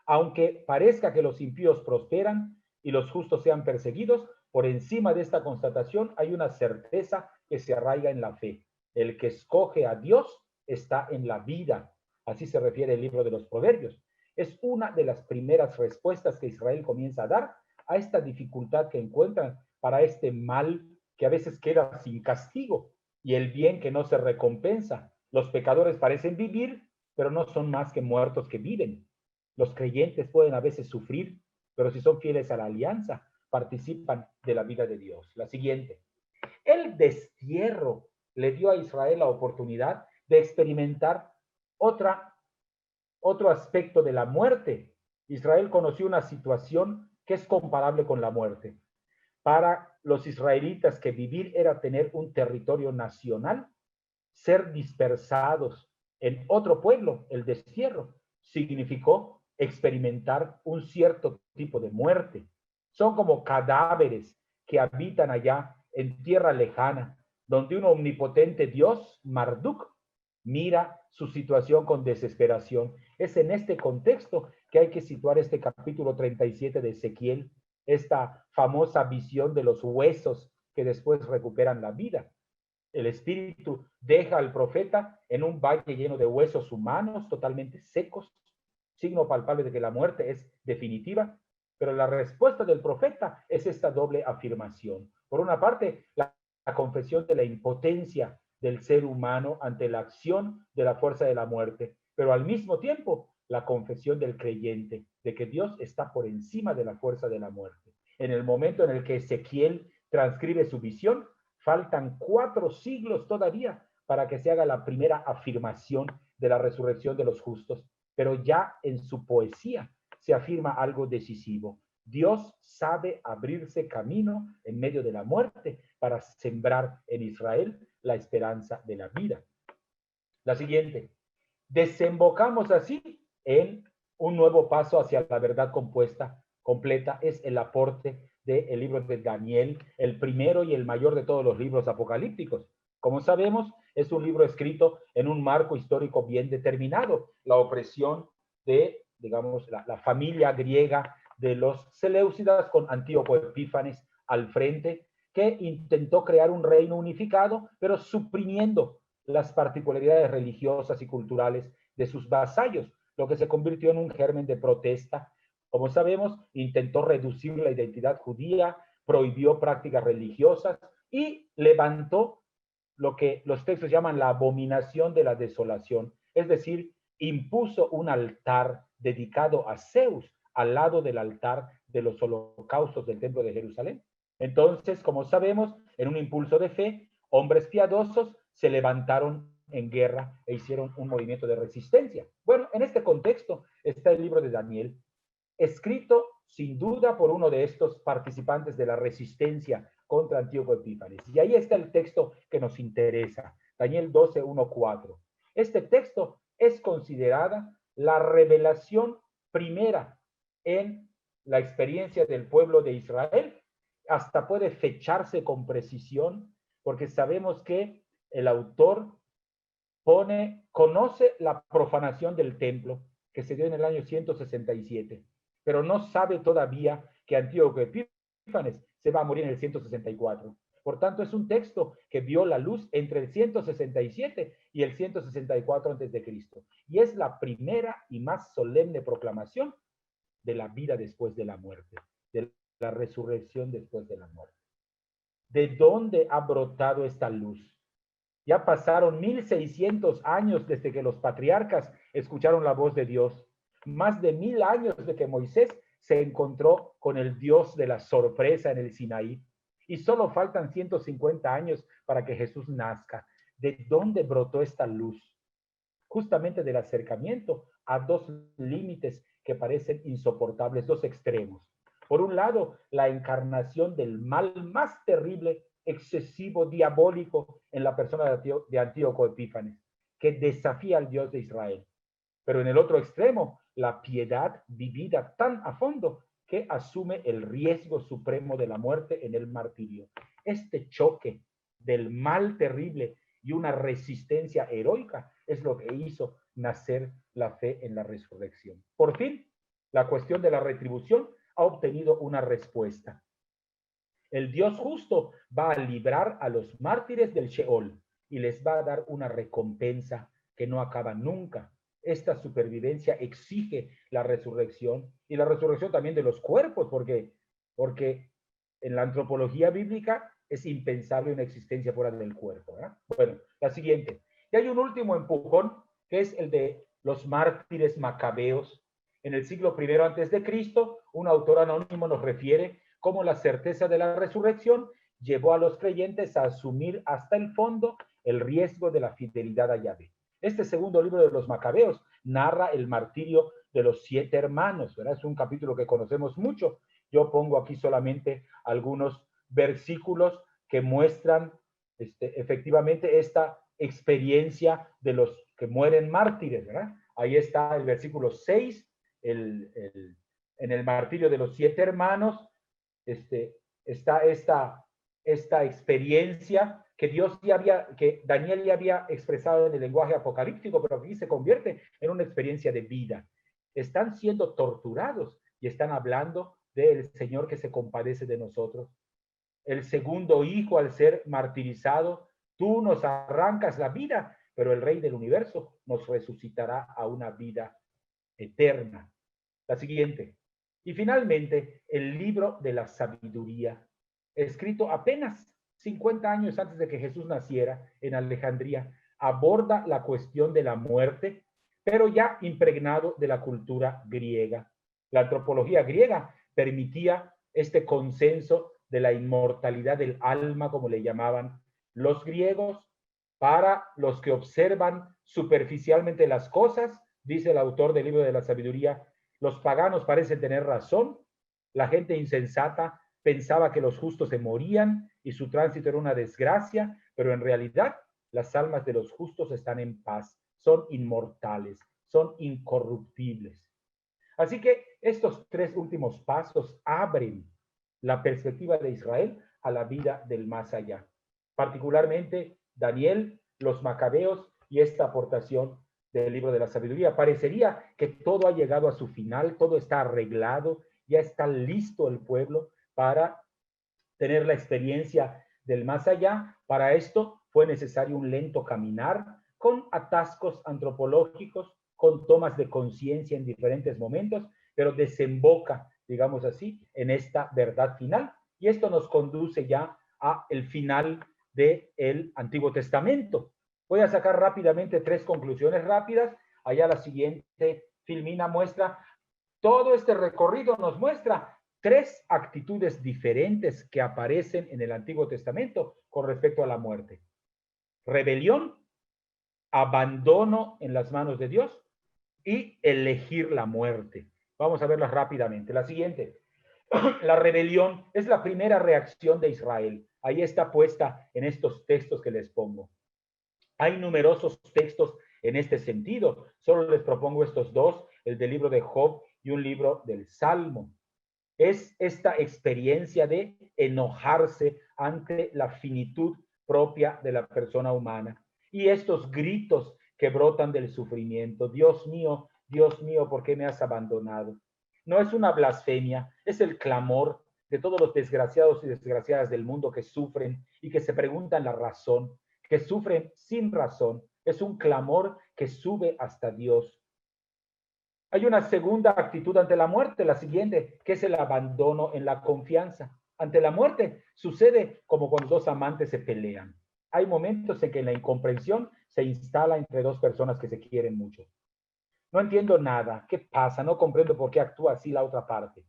Aunque parezca que los impíos prosperan y los justos sean perseguidos, por encima de esta constatación hay una certeza que se arraiga en la fe. El que escoge a Dios está en la vida. Así se refiere el libro de los Proverbios. Es una de las primeras respuestas que Israel comienza a dar a esta dificultad que encuentran para este mal que a veces queda sin castigo y el bien que no se recompensa. Los pecadores parecen vivir, pero no son más que muertos que viven. Los creyentes pueden a veces sufrir, pero si son fieles a la alianza, participan de la vida de Dios. La siguiente. El destierro le dio a Israel la oportunidad de experimentar otro aspecto de la muerte. Israel conoció una situación que es comparable con la muerte. Para los israelitas, que vivir era tener un territorio nacional, ser dispersados en otro pueblo, el destierro, significó experimentar un cierto tipo de muerte. Son como cadáveres que habitan allá en tierra lejana, donde un omnipotente Dios, Marduk, mira su situación con desesperación. Es en este contexto que hay que situar este capítulo 37 de Ezequiel, esta famosa visión de los huesos que después recuperan la vida. El espíritu deja al profeta en un valle lleno de huesos humanos totalmente secos, signo palpable de que la muerte es definitiva, pero la respuesta del profeta es esta doble afirmación. Por una parte, la confesión de la impotencia del ser humano ante la acción de la fuerza de la muerte, pero al mismo tiempo la confesión del creyente de que Dios está por encima de la fuerza de la muerte. En el momento en el que Ezequiel transcribe su visión, faltan 4 siglos todavía para que se haga la primera afirmación de la resurrección de los justos, pero ya en su poesía se afirma algo decisivo. Dios sabe abrirse camino en medio de la muerte para sembrar en Israel la esperanza de la vida. La siguiente. Desembocamos así en un nuevo paso hacia la verdad completa, es el aporte del libro de Daniel, el primero y el mayor de todos los libros apocalípticos. Como sabemos, es un libro escrito en un marco histórico bien determinado, la opresión de, digamos, la familia griega de los Seleucidas con Antíoco Epífanes al frente, que intentó crear un reino unificado, pero suprimiendo las particularidades religiosas y culturales de sus vasallos, lo que se convirtió en un germen de protesta. Como sabemos, intentó reducir la identidad judía, prohibió prácticas religiosas y levantó lo que los textos llaman la abominación de la desolación, es decir, impuso un altar dedicado a Zeus al lado del altar de los holocaustos del templo de Jerusalén. Entonces, como sabemos, en un impulso de fe, hombres piadosos se levantaron en guerra e hicieron un movimiento de resistencia. Bueno, en este contexto está el libro de Daniel, escrito sin duda por uno de estos participantes de la resistencia contra Antíoco Epífanes. Y ahí está el texto que nos interesa, Daniel 12, 1, 4. Este texto es considerada la revelación primera en la experiencia del pueblo de Israel. Hasta puede fecharse con precisión, porque sabemos que el autor conoce la profanación del templo, que se dio en el año 167, pero no sabe todavía que Antíoco Epífanes se va a morir en el 164. Por tanto, es un texto que vio la luz entre el 167 y el 164 a.C. Y es la primera y más solemne proclamación de la vida después de la muerte, de la resurrección después de la muerte. ¿De dónde ha brotado esta luz? Ya pasaron 1600 años desde que los patriarcas escucharon la voz de Dios. Más de 1000 años de que Moisés se encontró con el Dios de la sorpresa en el Sinaí. Y solo faltan 150 años para que Jesús nazca. ¿De dónde brotó esta luz? Justamente del acercamiento a dos límites que parecen insoportables, dos extremos. Por un lado, la encarnación del mal más terrible, excesivo, diabólico en la persona de Antíoco Epífanes, que desafía al Dios de Israel. Pero en el otro extremo, la piedad vivida tan a fondo que asume el riesgo supremo de la muerte en el martirio. Este choque del mal terrible y una resistencia heroica es lo que hizo nacer la fe en la resurrección. Por fin, la cuestión de la retribución ha obtenido una respuesta. El Dios justo va a librar a los mártires del Sheol y les va a dar una recompensa que no acaba nunca. Esta supervivencia exige la resurrección y la resurrección también de los cuerpos, porque en la antropología bíblica es impensable una existencia fuera del cuerpo, ¿verdad? Bueno, la siguiente. Y hay un último empujón, que es el de los mártires macabeos. En el siglo I a.C., un autor anónimo nos refiere cómo la certeza de la resurrección llevó a los creyentes a asumir hasta el fondo el riesgo de la fidelidad a Yahvé. Este segundo libro de los Macabeos narra el martirio de los 7 hermanos, ¿verdad? Es un capítulo que conocemos mucho. Yo pongo aquí solamente algunos versículos que muestran efectivamente esta experiencia de los que mueren mártires, ¿verdad? Ahí está el versículo 6, en el martirio de los 7 hermanos, está esta experiencia que Daniel ya había expresado en el lenguaje apocalíptico, pero aquí se convierte en una experiencia de vida. Están siendo torturados y están hablando del Señor que se compadece de nosotros. El segundo hijo, al ser martirizado, tú nos arrancas la vida, pero el Rey del universo nos resucitará a una vida eterna. La siguiente. Y finalmente, el libro de la sabiduría, escrito apenas 50 años antes de que Jesús naciera en Alejandría, aborda la cuestión de la muerte, pero ya impregnado de la cultura griega. La antropología griega permitía este consenso de la inmortalidad del alma, como le llamaban los griegos. Para los que observan superficialmente las cosas, dice el autor del libro de la sabiduría, los paganos parecen tener razón, la gente insensata pensaba que los justos se morían y su tránsito era una desgracia, pero en realidad las almas de los justos están en paz, son inmortales, son incorruptibles. Así que estos 3 últimos pasos abren la perspectiva de Israel a la vida del más allá. Particularmente Daniel, los Macabeos y esta aportación del libro de la sabiduría. Parecería que todo ha llegado a su final, todo está arreglado, ya está listo el pueblo para tener la experiencia del más allá. Para esto fue necesario un lento caminar con atascos antropológicos, con tomas de conciencia en diferentes momentos, pero desemboca, digamos así, en esta verdad final. Y esto nos conduce ya a el final del Antiguo Testamento. Voy a sacar rápidamente 3 conclusiones rápidas. Allá la siguiente filmina muestra, todo este recorrido nos muestra 3 actitudes diferentes que aparecen en el Antiguo Testamento con respecto a la muerte. Rebelión, abandono en las manos de Dios y elegir la muerte. Vamos a verlas rápidamente. La siguiente, La rebelión es la primera reacción de Israel. Ahí está puesta en estos textos que les pongo. Hay numerosos textos en este sentido. Solo les propongo estos dos, el del libro de Job y un libro del Salmo. Es esta experiencia de enojarse ante la finitud propia de la persona humana y estos gritos que brotan del sufrimiento. Dios mío, ¿por qué me has abandonado? No es una blasfemia, es el clamor de todos los desgraciados y desgraciadas del mundo que sufren y que se preguntan la razón, que sufren sin razón. Es un clamor que sube hasta Dios. Hay una segunda actitud ante la muerte, la siguiente, que es el abandono en la confianza. Ante la muerte sucede como cuando dos amantes se pelean. Hay momentos en que la incomprensión se instala entre dos personas que se quieren mucho. No entiendo nada. ¿Qué pasa? No comprendo por qué actúa así la otra parte.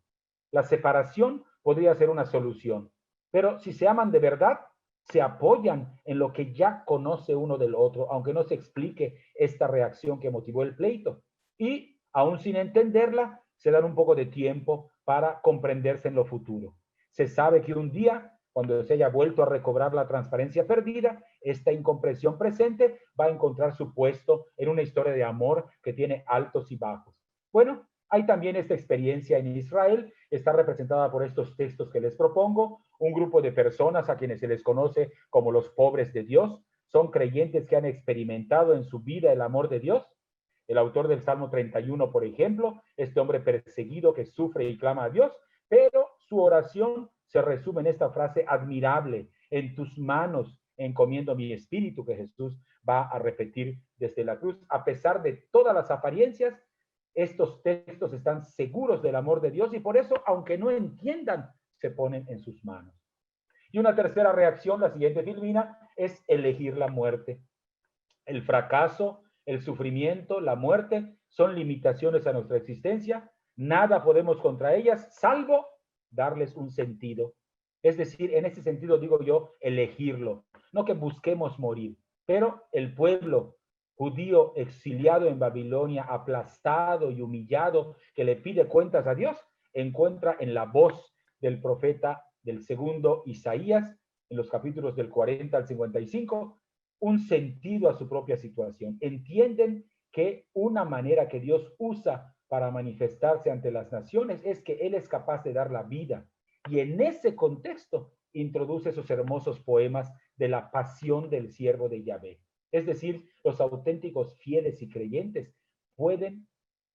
La separación podría ser una solución, pero si se aman de verdad, se apoyan en lo que ya conoce uno del otro, aunque no se explique esta reacción que motivó el pleito. Y aún sin entenderla, se dan un poco de tiempo para comprenderse en lo futuro. Se sabe que un día, cuando se haya vuelto a recobrar la transparencia perdida, esta incomprensión presente va a encontrar su puesto en una historia de amor que tiene altos y bajos. Bueno, hay también esta experiencia en Israel, está representada por estos textos que les propongo, un grupo de personas a quienes se les conoce como los pobres de Dios, son creyentes que han experimentado en su vida el amor de Dios. El autor del Salmo 31, por ejemplo, este hombre perseguido que sufre y clama a Dios, pero su oración se resume en esta frase admirable: en tus manos encomiendo mi espíritu, que Jesús va a repetir desde la cruz. A pesar de todas las apariencias, estos textos están seguros del amor de Dios y por eso, aunque no entiendan, se ponen en sus manos. Y una tercera reacción, la siguiente, Filmina, es elegir la muerte. El fracaso, el sufrimiento, la muerte son limitaciones a nuestra existencia. Nada podemos contra ellas, salvo darles un sentido. Es decir, en ese sentido digo yo, elegirlo. No que busquemos morir, pero el pueblo judío exiliado en Babilonia, aplastado y humillado, que le pide cuentas a Dios, encuentra en la voz del profeta del segundo Isaías, en los capítulos del 40 al 55, un sentido a su propia situación. Entienden que una manera que Dios usa para manifestarse ante las naciones es que Él es capaz de dar la vida. Y en ese contexto introduce esos hermosos poemas de la pasión del siervo de Yahvé. Es decir, los auténticos fieles y creyentes pueden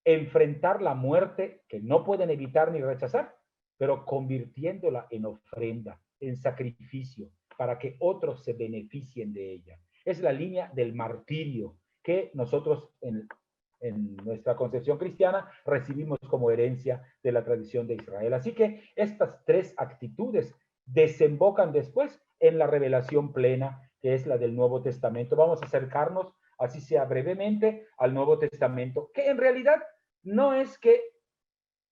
enfrentar la muerte que no pueden evitar ni rechazar, pero convirtiéndola en ofrenda, en sacrificio, para que otros se beneficien de ella. Es la línea del martirio que nosotros en nuestra concepción cristiana recibimos como herencia de la tradición de Israel. Así que estas tres actitudes desembocan después en la revelación plena, que es la del Nuevo Testamento. Vamos a acercarnos, así sea brevemente, al Nuevo Testamento, que en realidad no es que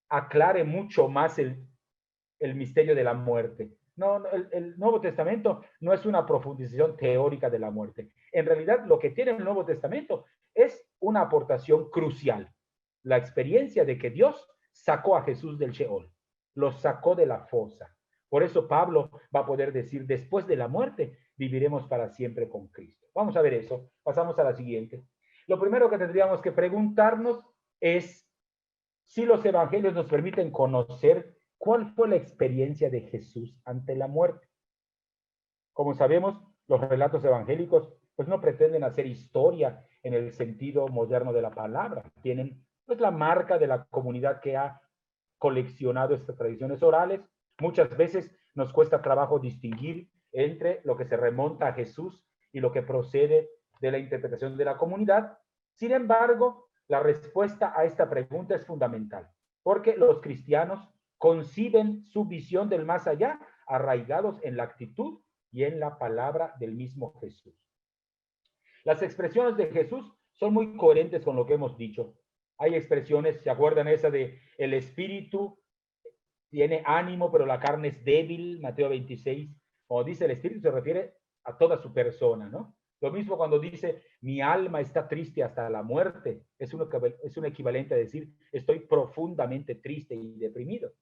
aclare mucho más el misterio de la muerte. No, el Nuevo Testamento no es una profundización teórica de la muerte. En realidad, lo que tiene el Nuevo Testamento es una aportación crucial. La experiencia de que Dios sacó a Jesús del Sheol, lo sacó de la fosa. Por eso Pablo va a poder decir, después de la muerte, viviremos para siempre con Cristo. Vamos a ver eso. Pasamos a la siguiente. Lo primero que tendríamos que preguntarnos es si los evangelios nos permiten conocer cuál fue la experiencia de Jesús ante la muerte. Como sabemos, los relatos evangélicos pues no pretenden hacer historia en el sentido moderno de la palabra. Tienen pues la marca de la comunidad que ha coleccionado estas tradiciones orales. Muchas veces nos cuesta trabajo distinguir entre lo que se remonta a Jesús y lo que procede de la interpretación de la comunidad. Sin embargo, la respuesta a esta pregunta es fundamental, porque los cristianos conciben su visión del más allá arraigados en la actitud y en la palabra del mismo Jesús. Las expresiones de Jesús son muy coherentes con lo que hemos dicho. Hay expresiones, ¿se acuerdan esa de el espíritu tiene ánimo, pero la carne es débil? Mateo 26. Cuando dice el espíritu se refiere a toda su persona, ¿no? Lo mismo cuando dice mi alma está triste hasta la muerte. Es un equivalente a decir estoy profundamente triste y deprimido.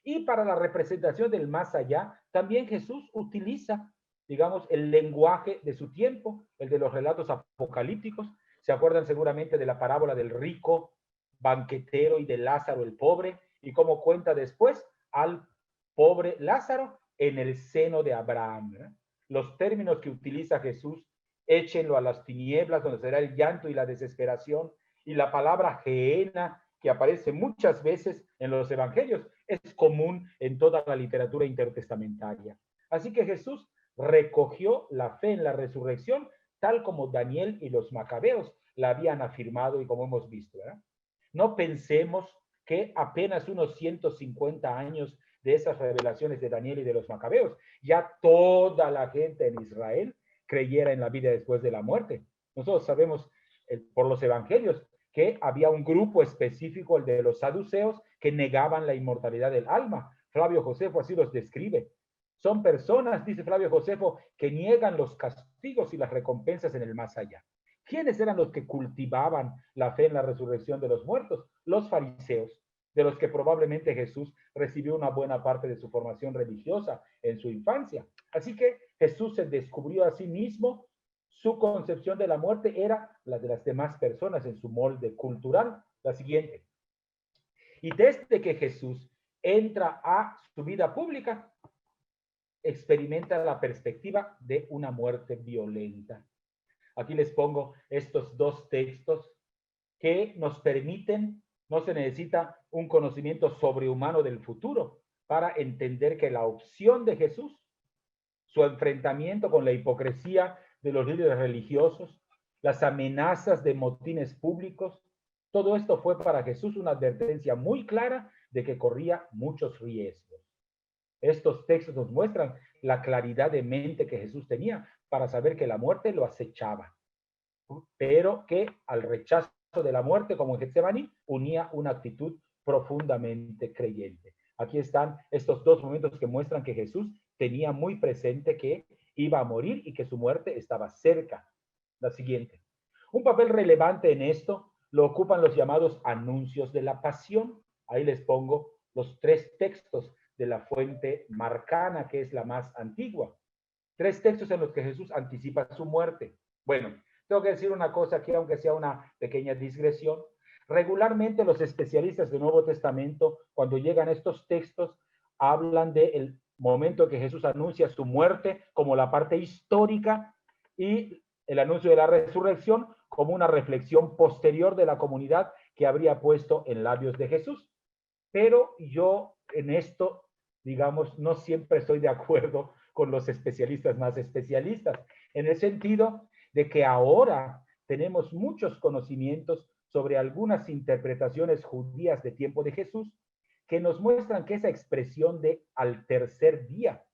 Y para la representación del más allá, también Jesús utiliza, digamos, el lenguaje de su tiempo, el de los relatos apocalípticos. Se acuerdan seguramente de la parábola del rico banquetero y de Lázaro el pobre, y cómo cuenta después al pobre Lázaro en el seno de Abraham, ¿verdad? Los términos que utiliza Jesús, échenlo a las tinieblas, donde será el llanto y la desesperación, y la palabra gehenna, que aparece muchas veces en los evangelios, es común en toda la literatura intertestamentaria. Así que Jesús recogió la fe en la resurrección, tal como Daniel y los macabeos la habían afirmado y como hemos visto, ¿verdad? No pensemos que apenas unos 150 años de esas revelaciones de Daniel y de los macabeos, ya toda la gente en Israel creyera en la vida después de la muerte. Nosotros sabemos por los evangelios que había un grupo específico, el de los saduceos, que negaban la inmortalidad del alma. Flavio Josefo así los describe. Son personas, dice Flavio Josefo, que niegan los castigos y las recompensas en el más allá. ¿Quiénes eran los que cultivaban la fe en la resurrección de los muertos? Los fariseos, de los que probablemente Jesús recibió una buena parte de su formación religiosa en su infancia. Así que Jesús se descubrió a sí mismo. Su concepción de la muerte era la de las demás personas en su molde cultural, la siguiente. Y desde que Jesús entra a su vida pública, experimenta la perspectiva de una muerte violenta. Aquí les pongo estos dos textos que nos permiten, no se necesita un conocimiento sobrehumano del futuro para entender que la opción de Jesús, su enfrentamiento con la hipocresía de los líderes religiosos, las amenazas de motines públicos, todo esto fue para Jesús una advertencia muy clara de que corría muchos riesgos. Estos textos nos muestran la claridad de mente que Jesús tenía para saber que la muerte lo acechaba, pero que al rechazo de la muerte, como en Getsemaní, unía una actitud profundamente creyente. Aquí están estos dos momentos que muestran que Jesús tenía muy presente que iba a morir y que su muerte estaba cerca. La siguiente. Un papel relevante en esto lo ocupan los llamados anuncios de la pasión. Ahí les pongo los tres textos de la fuente marcana, que es la más antigua. Tres textos en los que Jesús anticipa su muerte. Bueno, tengo que decir una cosa aquí, aunque sea una pequeña digresión. Regularmente los especialistas del Nuevo Testamento, cuando llegan estos textos, hablan del momento que Jesús anuncia su muerte como la parte histórica y el anuncio de la resurrección como una reflexión posterior de la comunidad que habría puesto en labios de Jesús. Pero yo en esto, digamos, no siempre estoy de acuerdo con los especialistas más especialistas, en el sentido de que ahora tenemos muchos conocimientos sobre algunas interpretaciones judías de tiempo de Jesús que nos muestran que esa expresión de al tercer día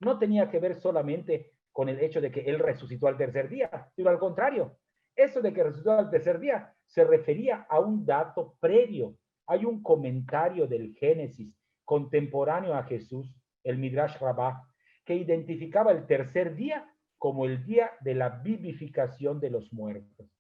no tenía que ver solamente con el hecho de que él resucitó al tercer día, sino al contrario. Eso de que resucitó al tercer día se refería a un dato previo. Hay un comentario del Génesis contemporáneo a Jesús, el Midrash Rabbah, que identificaba el tercer día como el día de la vivificación de los muertos.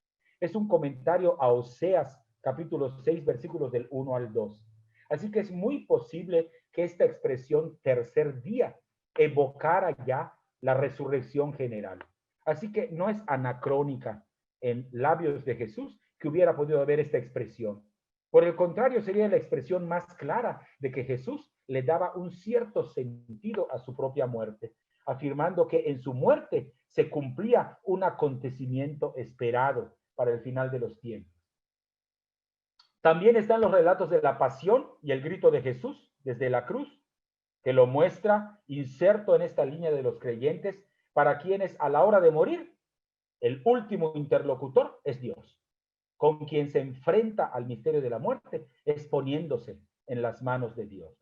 Es un comentario a Oseas, capítulo 6, versículos del 1 al 2. Así que es muy posible que esta expresión tercer día evocara ya la resurrección general. Así que no es anacrónica en labios de Jesús que hubiera podido haber esta expresión. Por el contrario, sería la expresión más clara de que Jesús le daba un cierto sentido a su propia muerte, afirmando que en su muerte se cumplía un acontecimiento esperado para el final de los tiempos. También están los relatos de la pasión y el grito de Jesús desde la cruz, que lo muestra inserto en esta línea de los creyentes, para quienes a la hora de morir, el último interlocutor es Dios, con quien se enfrenta al misterio de la muerte, exponiéndose en las manos de Dios.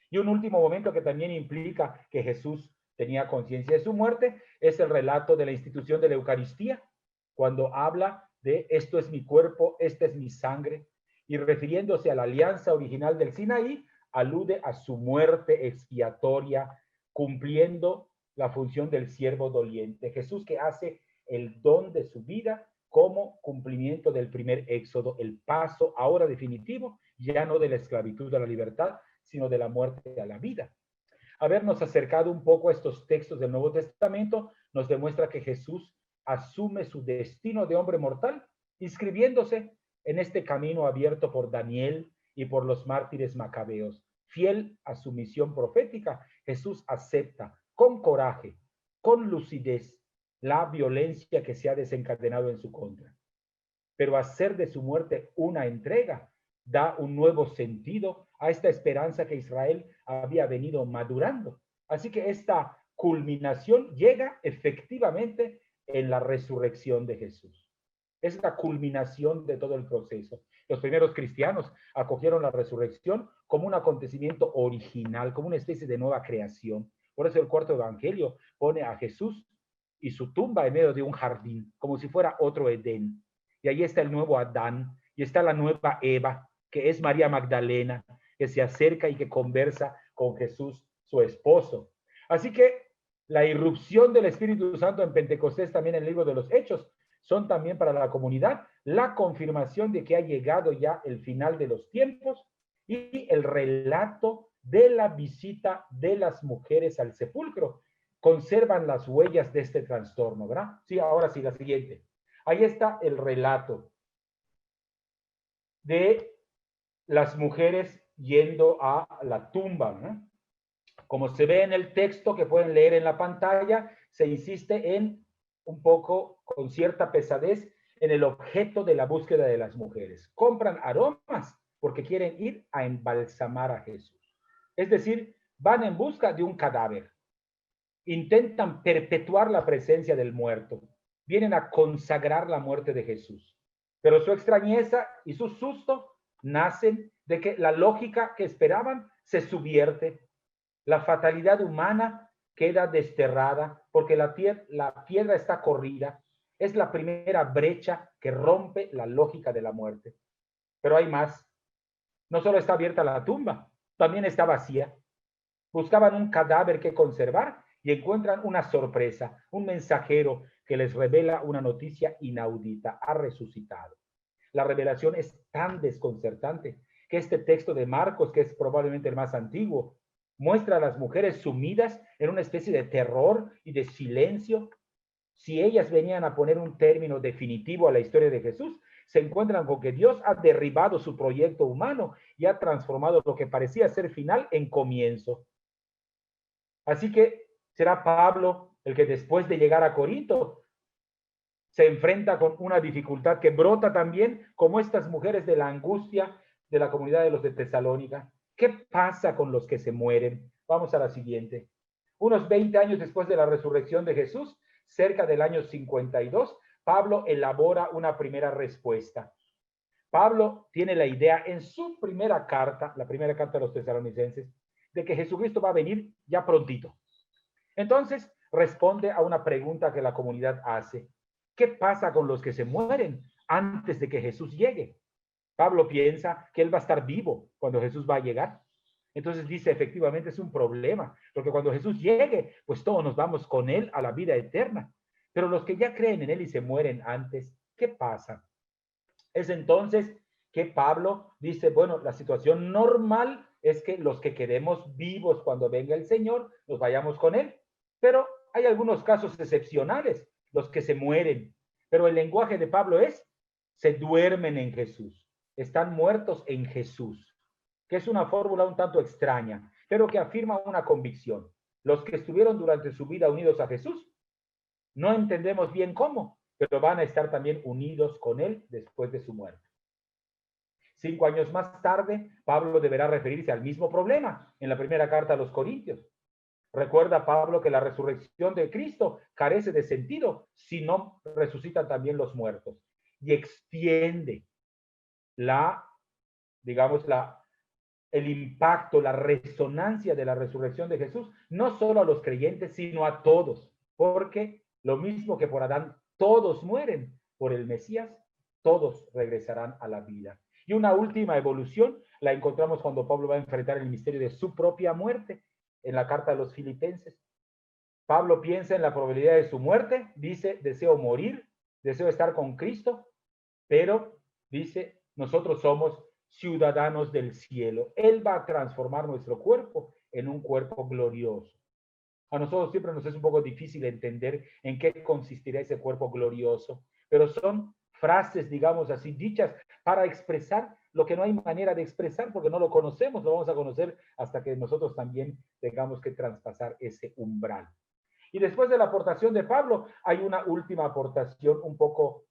Y un último momento que también implica que Jesús tenía conciencia de su muerte es el relato de la institución de la Eucaristía, cuando habla de esto es mi cuerpo, esta es mi sangre, y refiriéndose a la alianza original del Sinaí, alude a su muerte expiatoria, cumpliendo la función del siervo doliente. Jesús que hace el don de su vida como cumplimiento del primer éxodo, el paso ahora definitivo, ya no de la esclavitud a la libertad, sino de la muerte a la vida. Habernos acercado un poco a estos textos del Nuevo Testamento nos demuestra que Jesús asume su destino de hombre mortal, inscribiéndose en este camino abierto por Daniel y por los mártires macabeos. Fiel a su misión profética, Jesús acepta con coraje, con lucidez, la violencia que se ha desencadenado en su contra. Pero hacer de su muerte una entrega da un nuevo sentido a esta esperanza que Israel había venido madurando. Así que esta culminación llega efectivamente en la resurrección de Jesús. Es la culminación de todo el proceso. Los primeros cristianos acogieron la resurrección como un acontecimiento original, como una especie de nueva creación. Por eso el cuarto evangelio pone a Jesús y su tumba en medio de un jardín, como si fuera otro Edén. Y ahí está el nuevo Adán, y está la nueva Eva, que es María Magdalena, que se acerca y que conversa con Jesús, su esposo. Así que la irrupción del Espíritu Santo en Pentecostés, también en el libro de los Hechos, son también para la comunidad la confirmación de que ha llegado ya el final de los tiempos y el relato de la visita de las mujeres al sepulcro. Conservan las huellas de este trastorno, ¿verdad? Sí, ahora sí, la siguiente. Ahí está el relato de las mujeres yendo a la tumba, ¿no? Como se ve en el texto que pueden leer en la pantalla, se insiste en un poco, con cierta pesadez, en el objeto de la búsqueda de las mujeres. Compran aromas porque quieren ir a embalsamar a Jesús. Es decir, van en busca de un cadáver. Intentan perpetuar la presencia del muerto. Vienen a consagrar la muerte de Jesús. Pero su extrañeza y su susto nacen de que la lógica que esperaban se subvierte. La fatalidad humana queda desterrada porque la piedra está corrida. Es la primera brecha que rompe la lógica de la muerte. Pero hay más. No solo está abierta la tumba, también está vacía. Buscaban un cadáver que conservar y encuentran una sorpresa, un mensajero que les revela una noticia inaudita. Ha resucitado. La revelación es tan desconcertante que este texto de Marcos, que es probablemente el más antiguo, muestra a las mujeres sumidas en una especie de terror y de silencio. Si ellas venían a poner un término definitivo a la historia de Jesús, se encuentran con que Dios ha derribado su proyecto humano y ha transformado lo que parecía ser final en comienzo. Así que será Pablo el que después de llegar a Corinto se enfrenta con una dificultad que brota también como estas mujeres de la angustia de la comunidad de los de Tesalónica. ¿Qué pasa con los que se mueren? Vamos a la siguiente. Unos 20 años después de la resurrección de Jesús, cerca del año 52, Pablo elabora una primera respuesta. Pablo tiene la idea en su primera carta, la primera carta de los tesalonicenses, de que Jesucristo va a venir ya prontito. Entonces, responde a una pregunta que la comunidad hace. ¿Qué pasa con los que se mueren antes de que Jesús llegue? Pablo piensa que él va a estar vivo cuando Jesús va a llegar. Entonces dice, efectivamente es un problema, porque cuando Jesús llegue, pues todos nos vamos con él a la vida eterna. Pero los que ya creen en él y se mueren antes, ¿qué pasa? Es entonces que Pablo dice, bueno, la situación normal es que los que quedemos vivos cuando venga el Señor, nos vayamos con él. Pero hay algunos casos excepcionales, los que se mueren. Pero el lenguaje de Pablo es, se duermen en Jesús, están muertos en Jesús, que es una fórmula un tanto extraña, pero que afirma una convicción. Los que estuvieron durante su vida unidos a Jesús, no entendemos bien cómo, pero van a estar también unidos con él después de su muerte. 5 años más tarde, Pablo deberá referirse al mismo problema en la primera carta a los Corintios. Recuerda Pablo que la resurrección de Cristo carece de sentido si no resucitan también los muertos. Y extiende el impacto, la resonancia de la resurrección de Jesús, no solo a los creyentes, sino a todos. Porque lo mismo que por Adán, todos mueren, por el Mesías, todos regresarán a la vida. Y una última evolución la encontramos cuando Pablo va a enfrentar el misterio de su propia muerte en la carta de los Filipenses. Pablo piensa en la probabilidad de su muerte, dice, deseo morir, deseo estar con Cristo, pero dice, nosotros somos ciudadanos del cielo. Él va a transformar nuestro cuerpo en un cuerpo glorioso. A nosotros siempre nos es un poco difícil entender en qué consistirá ese cuerpo glorioso, pero son frases, digamos así, dichas para expresar lo que no hay manera de expresar porque no lo conocemos, lo vamos a conocer hasta que nosotros también tengamos que traspasar ese umbral. Y después de la aportación de Pablo, hay una última aportación un poco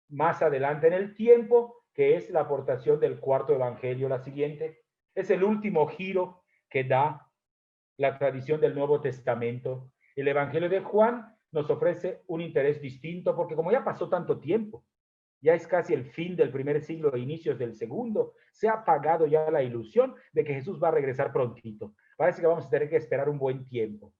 más adelante en el tiempo, que es la aportación del cuarto evangelio, la siguiente. Es el último giro que da la tradición del Nuevo Testamento. El Evangelio de Juan nos ofrece un interés distinto porque como ya pasó tanto tiempo, ya es casi el fin del primer siglo e inicios del segundo, se ha apagado ya la ilusión de que Jesús va a regresar prontito. Parece que vamos a tener que esperar un buen tiempo.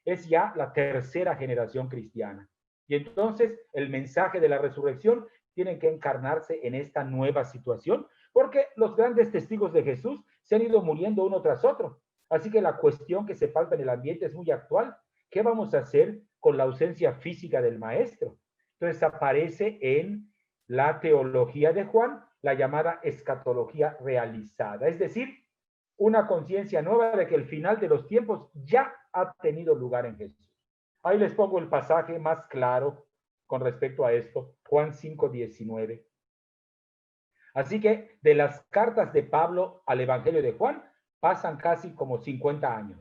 Es ya la tercera generación cristiana. Y entonces el mensaje de la resurrección tiene que encarnarse en esta nueva situación porque los grandes testigos de Jesús se han ido muriendo uno tras otro. Así que la cuestión que se palpa en el ambiente es muy actual. ¿Qué vamos a hacer con la ausencia física del maestro? Entonces aparece en la teología de Juan la llamada escatología realizada, es decir, una conciencia nueva de que el final de los tiempos ya ha tenido lugar en Jesús. Ahí les pongo el pasaje más claro con respecto a esto, Juan 5:19. Así que de las cartas de Pablo al Evangelio de Juan pasan casi como 50 años.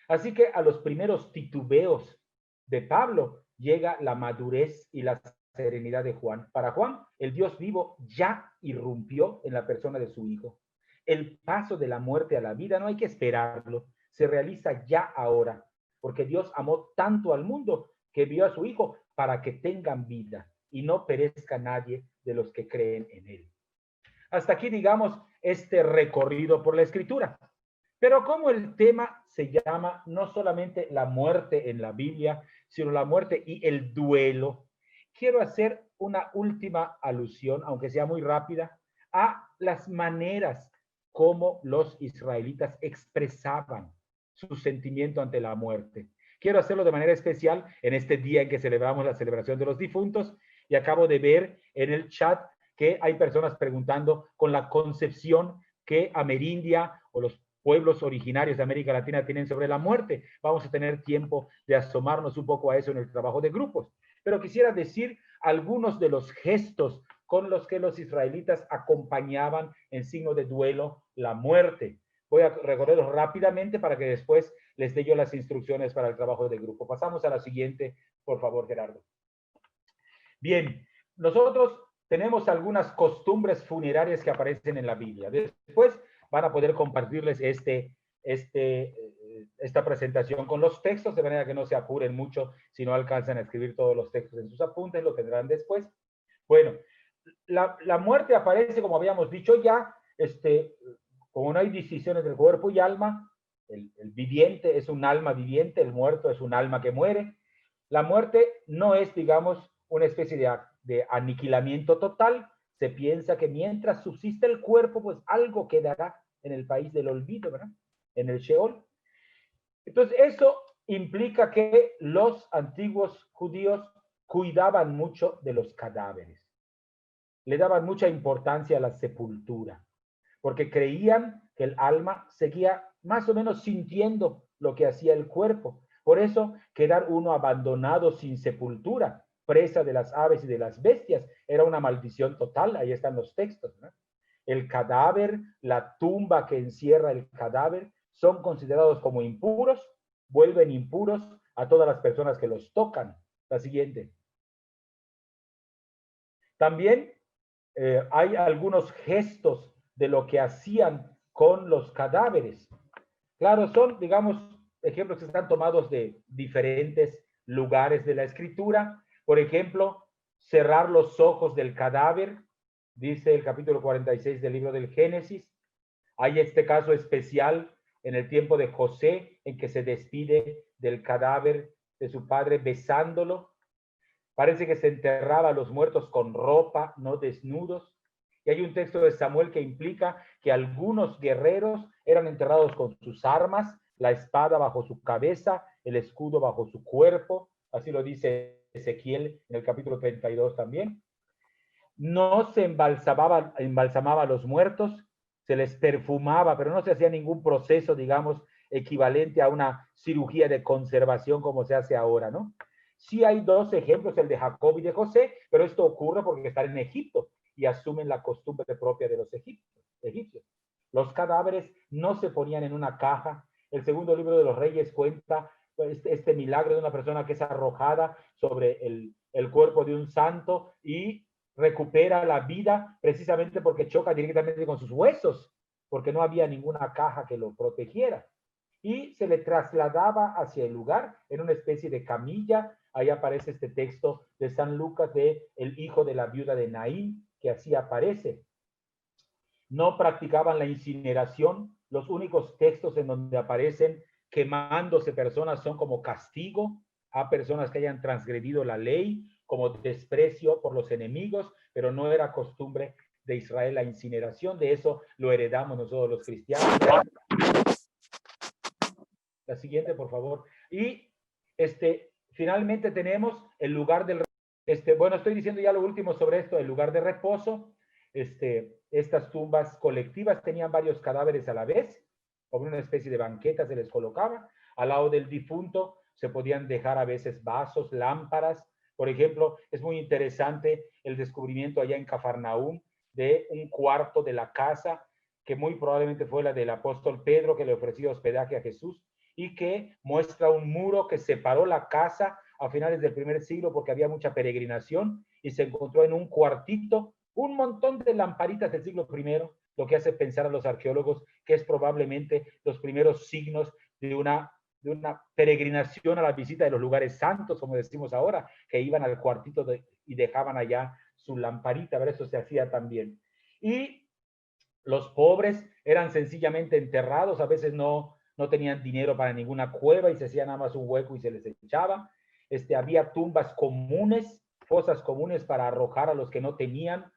Así que a los primeros titubeos de Pablo llega la madurez y la serenidad de Juan. Para Juan, el Dios vivo ya irrumpió en la persona de su Hijo. El paso de la muerte a la vida no hay que esperarlo, se realiza ya ahora, porque Dios amó tanto al mundo que envió a su Hijo para que tengan vida y no perezca nadie de los que creen en él. Hasta aquí, digamos, este recorrido por la Escritura. Pero como el tema se llama no solamente la muerte en la Biblia, sino la muerte y el duelo, quiero hacer una última alusión, aunque sea muy rápida, a las maneras como los israelitas expresaban su sentimiento ante la muerte. Quiero hacerlo de manera especial en este día en que celebramos la celebración de los difuntos y acabo de ver en el chat que hay personas preguntando con la concepción que Amerindia o los pueblos originarios de América Latina tienen sobre la muerte. Vamos a tener tiempo de asomarnos un poco a eso en el trabajo de grupos. Pero quisiera decir algunos de los gestos con los que los israelitas acompañaban en signo de duelo la muerte. Voy a recorrerlos rápidamente para que después les dé yo las instrucciones para el trabajo de grupo. Pasamos a la siguiente, por favor, Gerardo. Bien, nosotros tenemos algunas costumbres funerarias que aparecen en la Biblia. Después van a poder compartirles esta presentación con los textos, de manera que no se apuren mucho si no alcanzan a escribir todos los textos en sus apuntes, lo tendrán después. Bueno, la muerte aparece, como habíamos dicho ya, como no hay decisiones del cuerpo y alma, el viviente es un alma viviente, el muerto es un alma que muere. La muerte no es, digamos, una especie de aniquilamiento total. Se piensa que mientras subsiste el cuerpo, pues algo quedará en el país del olvido, ¿verdad? En el Sheol. Entonces, eso implica que los antiguos judíos cuidaban mucho de los cadáveres. Le daban mucha importancia a la sepultura, porque creían que el alma seguía más o menos sintiendo lo que hacía el cuerpo. Por eso, quedar uno abandonado sin sepultura, presa de las aves y de las bestias, era una maldición total. Ahí están los textos, ¿no? El cadáver, la tumba que encierra el cadáver, son considerados como impuros, vuelven impuros a todas las personas que los tocan. La siguiente. También hay algunos gestos de lo que hacían con los cadáveres. Claro, son, digamos, ejemplos que están tomados de diferentes lugares de la Escritura. Por ejemplo, cerrar los ojos del cadáver, dice el capítulo 46 del libro del Génesis. Hay este caso especial en el tiempo de José, en que se despide del cadáver de su padre besándolo. Parece que se enterraba a los muertos con ropa, no desnudos. Y hay un texto de Samuel que implica que algunos guerreros eran enterrados con sus armas, la espada bajo su cabeza, el escudo bajo su cuerpo. Así lo dice Ezequiel en el capítulo 32 también. no se embalsamaba a los muertos, se les perfumaba, pero no se hacía ningún proceso, digamos, equivalente a una cirugía de conservación como se hace ahora, ¿no? Sí hay dos ejemplos, el de Jacob y de José, pero esto ocurre porque están en Egipto y asumen la costumbre propia de los egipcios. Los cadáveres no se ponían en una caja. El segundo libro de los Reyes cuenta este milagro de una persona que es arrojada sobre el cuerpo de un santo y recupera la vida precisamente porque choca directamente con sus huesos, porque no había ninguna caja que lo protegiera. Y se le trasladaba hacia el lugar en una especie de camilla. Ahí aparece este texto de San Lucas de el hijo de la viuda de Naín, que así aparece. No practicaban la incineración. Los únicos textos en donde aparecen quemándose personas son como castigo a personas que hayan transgredido la ley, como desprecio por los enemigos, pero no era costumbre de Israel la incineración. De eso lo heredamos nosotros los cristianos. La siguiente, por favor. Y finalmente tenemos el lugar del bueno, estoy diciendo ya lo último sobre esto, el lugar de reposo. Estas tumbas colectivas tenían varios cadáveres a la vez, como una especie de banqueta se les colocaba. Al lado del difunto se podían dejar a veces vasos, lámparas. Por ejemplo, es muy interesante el descubrimiento allá en Cafarnaúm de un cuarto de la casa que muy probablemente fue la del apóstol Pedro que le ofreció hospedaje a Jesús y que muestra un muro que separó la casa a finales del primer siglo porque había mucha peregrinación y se encontró en un cuartito un montón de lamparitas del siglo I, lo que hace pensar a los arqueólogos que es probablemente los primeros signos de una peregrinación a la visita de los lugares santos, como decimos ahora, que iban al cuartito y dejaban allá su lamparita, a ver, eso se hacía también. Y los pobres eran sencillamente enterrados, a veces no tenían dinero para ninguna cueva y se hacía nada más un hueco y se les echaba. Había tumbas comunes, fosas comunes para arrojar a los que no tenían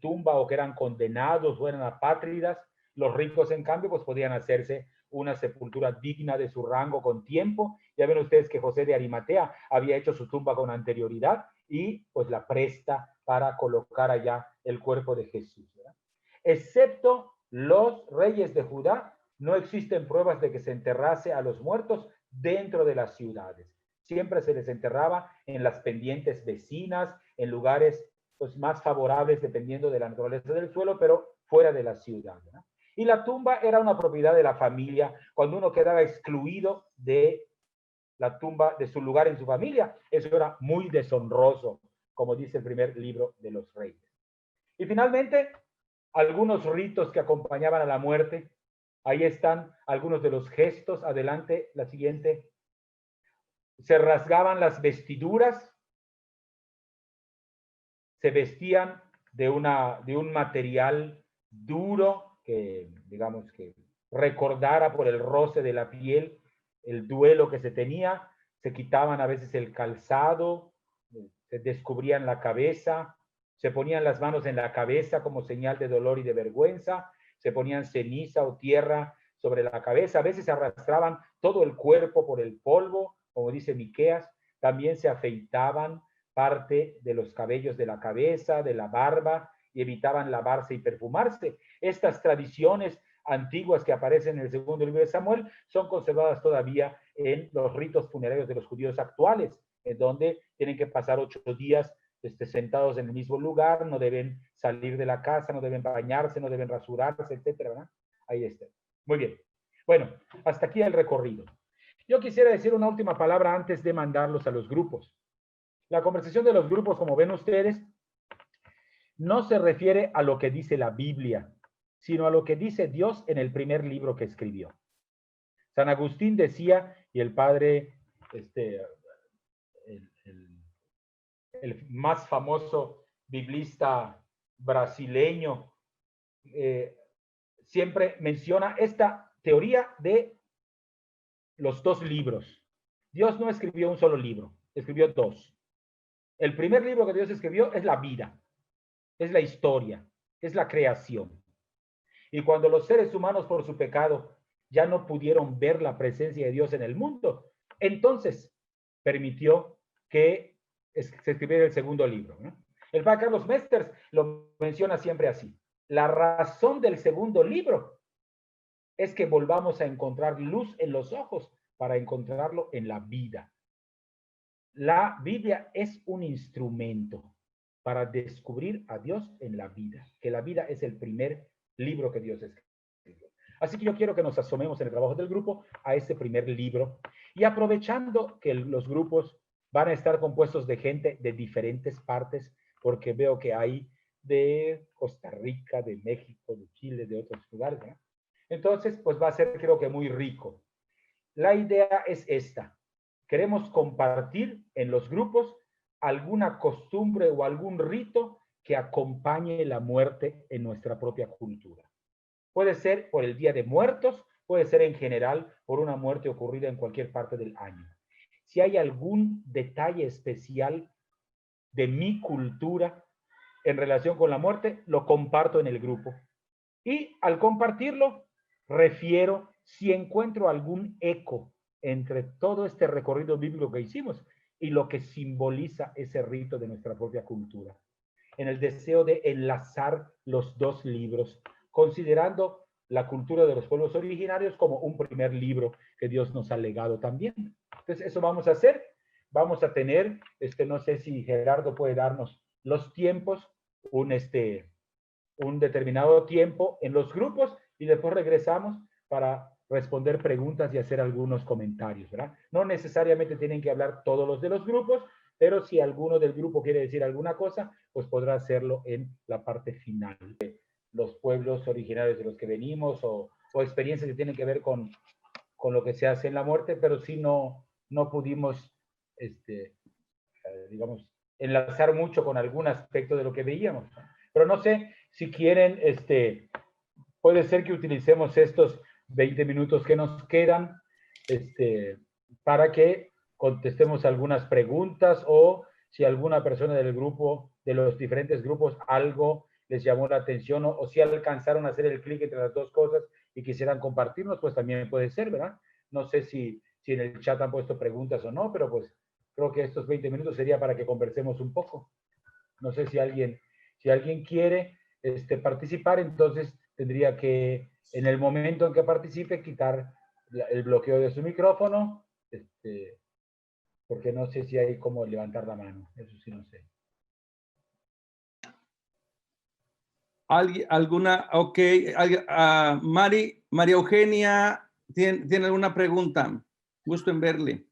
tumba o que eran condenados o eran apátridas. Los ricos, en cambio, pues podían hacerse una sepultura digna de su rango con tiempo. Ya ven ustedes que José de Arimatea había hecho su tumba con anterioridad y pues la presta para colocar allá el cuerpo de Jesús, ¿verdad? Excepto los reyes de Judá, no existen pruebas de que se enterrase a los muertos dentro de las ciudades. Siempre se les enterraba en las pendientes vecinas, en lugares pues, más favorables dependiendo de la naturaleza del suelo, pero fuera de la ciudad, ¿no? Y la tumba era una propiedad de la familia. Cuando uno quedaba excluido de la tumba, de su lugar en su familia, eso era muy deshonroso, como dice el primer libro de los Reyes. Y finalmente, algunos ritos que acompañaban a la muerte. Ahí están algunos de los gestos. Adelante, la siguiente. Se rasgaban las vestiduras, se vestían de un material duro que, digamos, que recordara por el roce de la piel el duelo que se tenía. Se quitaban a veces el calzado, se descubrían la cabeza, se ponían las manos en la cabeza como señal de dolor y de vergüenza, se ponían ceniza o tierra sobre la cabeza, a veces se arrastraban todo el cuerpo por el polvo, como dice Miqueas, también se afeitaban parte de los cabellos de la cabeza, de la barba, y evitaban lavarse y perfumarse. Estas tradiciones antiguas que aparecen en el segundo libro de Samuel son conservadas todavía en los ritos funerarios de los judíos actuales, en donde tienen que pasar 8 días sentados en el mismo lugar, no deben salir de la casa, no deben bañarse, no deben rasurarse, etcétera, ¿verdad? Ahí está. Muy bien. Bueno, hasta aquí el recorrido. Yo quisiera decir una última palabra antes de mandarlos a los grupos. La conversación de los grupos, como ven ustedes, no se refiere a lo que dice la Biblia, sino a lo que dice Dios en el primer libro que escribió. San Agustín decía, y el padre, el más famoso biblista brasileño, siempre menciona esta teoría de los 2 libros. Dios no escribió un solo libro, escribió 2. El primer libro que Dios escribió es la vida, es la historia, es la creación. Y cuando los seres humanos por su pecado ya no pudieron ver la presencia de Dios en el mundo, entonces permitió que se escribiera el segundo libro, ¿no? El padre Carlos Mesters lo menciona siempre así. La razón del segundo libro es que volvamos a encontrar luz en los ojos para encontrarlo en la vida. La Biblia es un instrumento para descubrir a Dios en la vida, que la vida es el primer libro que Dios escribió. Así que yo quiero que nos asomemos en el trabajo del grupo a ese primer libro y aprovechando que los grupos van a estar compuestos de gente de diferentes partes, porque veo que hay de Costa Rica, de México, de Chile, de otros lugares, ¿no? Entonces, pues va a ser, creo que muy rico. La idea es esta. Queremos compartir en los grupos alguna costumbre o algún rito que acompañe la muerte en nuestra propia cultura. Puede ser por el Día de Muertos, puede ser en general por una muerte ocurrida en cualquier parte del año. Si hay algún detalle especial de mi cultura en relación con la muerte, lo comparto en el grupo. Y al compartirlo, refiero si encuentro algún eco entre todo este recorrido bíblico que hicimos y lo que simboliza ese rito de nuestra propia cultura. En el deseo de enlazar los dos libros, considerando la cultura de los pueblos originarios como un primer libro que Dios nos ha legado también. Entonces, eso vamos a hacer. Vamos a tener, no sé si Gerardo puede darnos los tiempos, un determinado tiempo en los grupos y después regresamos para responder preguntas y hacer algunos comentarios, ¿verdad? No necesariamente tienen que hablar todos los de los grupos, pero si alguno del grupo quiere decir alguna cosa, pues podrá hacerlo en la parte final. Los pueblos originarios de los que venimos o experiencias que tienen que ver con lo que se hace en la muerte, pero sí no pudimos, digamos, enlazar mucho con algún aspecto de lo que veíamos. Pero no sé si quieren, puede ser que utilicemos estos 20 minutos que nos quedan, para que contestemos algunas preguntas o si alguna persona del grupo, de los diferentes grupos, algo les llamó la atención o si alcanzaron a hacer el clic entre las dos cosas y quisieran compartirnos, pues también puede ser, ¿verdad? No sé si en el chat han puesto preguntas o no, pero pues creo que estos 20 minutos sería para que conversemos un poco. No sé si alguien quiere participar, entonces tendría que, en el momento en que participe, quitar el bloqueo de su micrófono, porque no sé si hay cómo levantar la mano, eso sí no sé. ¿Alguna? Ok. María Eugenia, ¿tiene alguna pregunta? Gusto en verle. En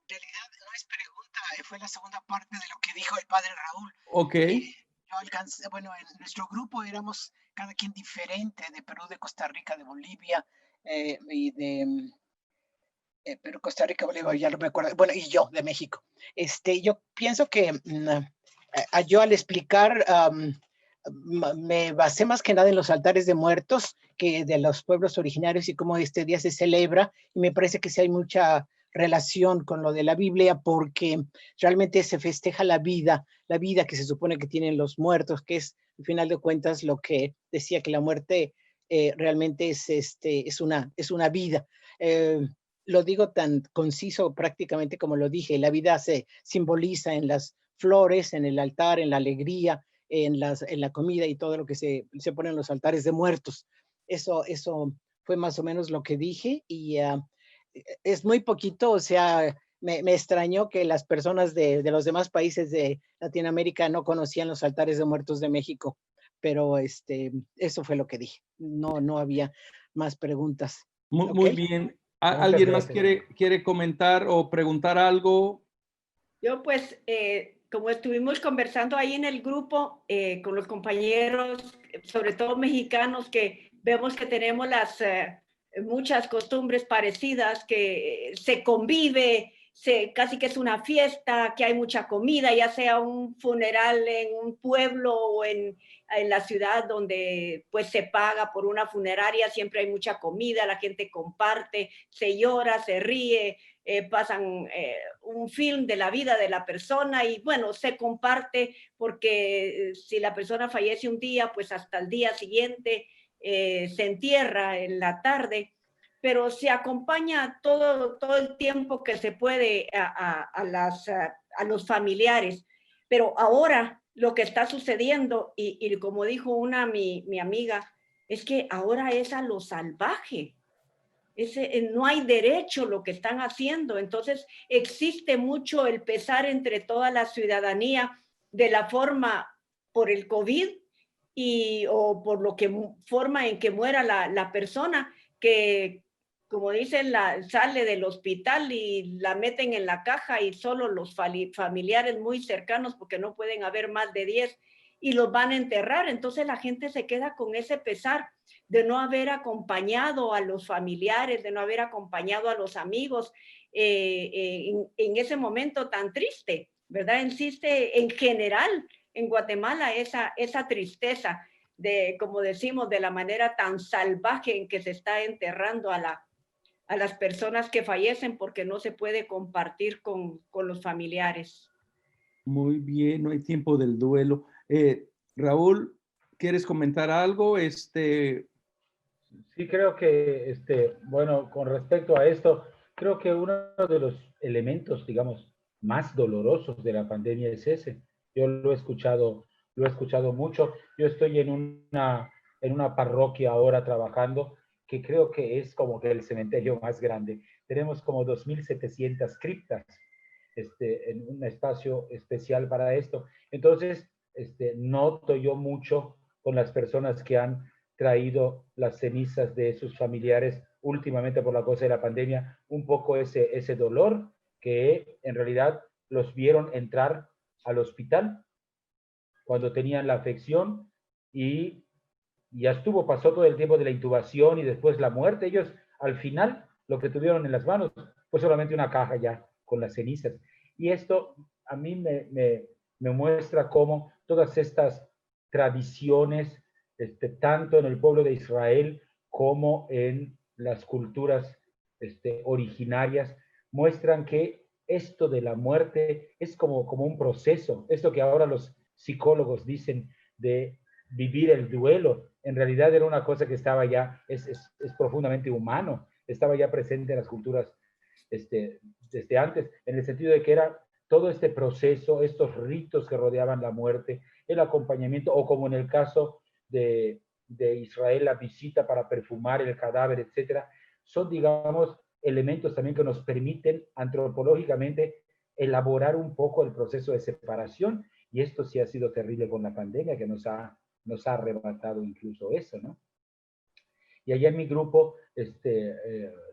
realidad no es pregunta, fue la segunda parte de lo que dijo el padre Raúl. Ok. Yo alcancé, bueno, en nuestro grupo éramos cada quien diferente, de Perú, de Costa Rica, de Bolivia, y de Perú, Costa Rica, Bolivia, ya no me acuerdo, bueno, y yo, de México. Yo pienso que yo al explicar, me basé más que nada en los altares de muertos que de los pueblos originarios y cómo este día se celebra, y me parece que sí hay mucha relación con lo de la Biblia porque realmente se festeja la vida que se supone que tienen los muertos, que es, al final de cuentas, lo que decía que la muerte realmente es una vida. Lo digo tan conciso prácticamente como lo dije, la vida se simboliza en las flores, en el altar, en la alegría, en la comida y todo lo que se pone en los altares de muertos. Eso fue más o menos lo que dije y es muy poquito, o sea, me extrañó que las personas de los demás países de Latinoamérica no conocían los altares de muertos de México, pero eso fue lo que dije. No había más preguntas. Muy bien. ¿Alguien más quiere comentar o preguntar algo? Yo pues, como estuvimos conversando ahí en el grupo con los compañeros, sobre todo mexicanos, que vemos que tenemos muchas costumbres parecidas, que se convive, casi que es una fiesta, que hay mucha comida, ya sea un funeral en un pueblo o en la ciudad donde pues se paga por una funeraria, siempre hay mucha comida, la gente comparte, se llora, se ríe, pasan un film de la vida de la persona y bueno, se comparte porque si la persona fallece un día, pues hasta el día siguiente se entierra en la tarde, pero se acompaña todo el tiempo que se puede a los familiares. Pero ahora lo que está sucediendo y como dijo mi amiga, es que ahora es a lo salvaje. No hay derecho lo que están haciendo. Entonces existe mucho el pesar entre toda la ciudadanía de la forma por el COVID o por lo que forma en que muera la persona que, como dicen, sale del hospital y la meten en la caja y solo los familiares muy cercanos, porque no pueden haber más de 10, y los van a enterrar. Entonces la gente se queda con ese pesar de no haber acompañado a los familiares, de no haber acompañado a los amigos en ese momento tan triste, ¿verdad? Existe en general en Guatemala esa tristeza de, como decimos, de la manera tan salvaje en que se está enterrando a las personas que fallecen porque no se puede compartir con los familiares. Muy bien, no hay tiempo del duelo. Raúl, ¿quieres comentar algo? Sí, creo que, bueno, con respecto a esto, creo que uno de los elementos, digamos, más dolorosos de la pandemia es ese. Yo lo he escuchado mucho. Yo estoy en una parroquia ahora trabajando que creo que es como que el cementerio más grande. Tenemos como 2.700 criptas en un espacio especial para esto. Entonces, noto yo mucho con las personas que han traído las cenizas de sus familiares últimamente por la cosa de la pandemia, un poco ese dolor que en realidad los vieron entrar al hospital cuando tenían la afección y ya pasó todo el tiempo de la intubación y después la muerte. Ellos al final lo que tuvieron en las manos fue solamente una caja ya con las cenizas. Y esto a mí me muestra cómo todas estas tradiciones, tanto en el pueblo de Israel como en las culturas originarias, muestran que esto de la muerte es como un proceso. Esto que ahora los psicólogos dicen de vivir el duelo, en realidad era una cosa que estaba ya, es profundamente humano, estaba ya presente en las culturas desde antes, en el sentido de que era todo este proceso, estos ritos que rodeaban la muerte, el acompañamiento, o como en el caso de Israel, la visita para perfumar el cadáver, etcétera, son, digamos, elementos también que nos permiten antropológicamente elaborar un poco el proceso de separación, y esto sí ha sido terrible con la pandemia, que nos ha arrebatado incluso eso, ¿no? Y allá en mi grupo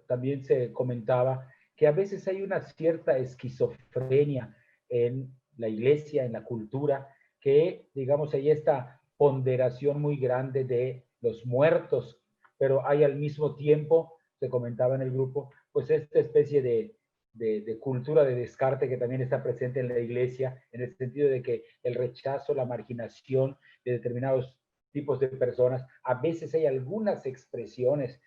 también se comentaba que a veces hay una cierta esquizofrenia en la iglesia, en la cultura, que, digamos, hay esta ponderación muy grande de los muertos, pero hay al mismo tiempo, se comentaba en el grupo, pues esta especie de cultura de descarte que también está presente en la iglesia, en el sentido de que el rechazo, la marginación de determinados tipos de personas, a veces hay algunas expresiones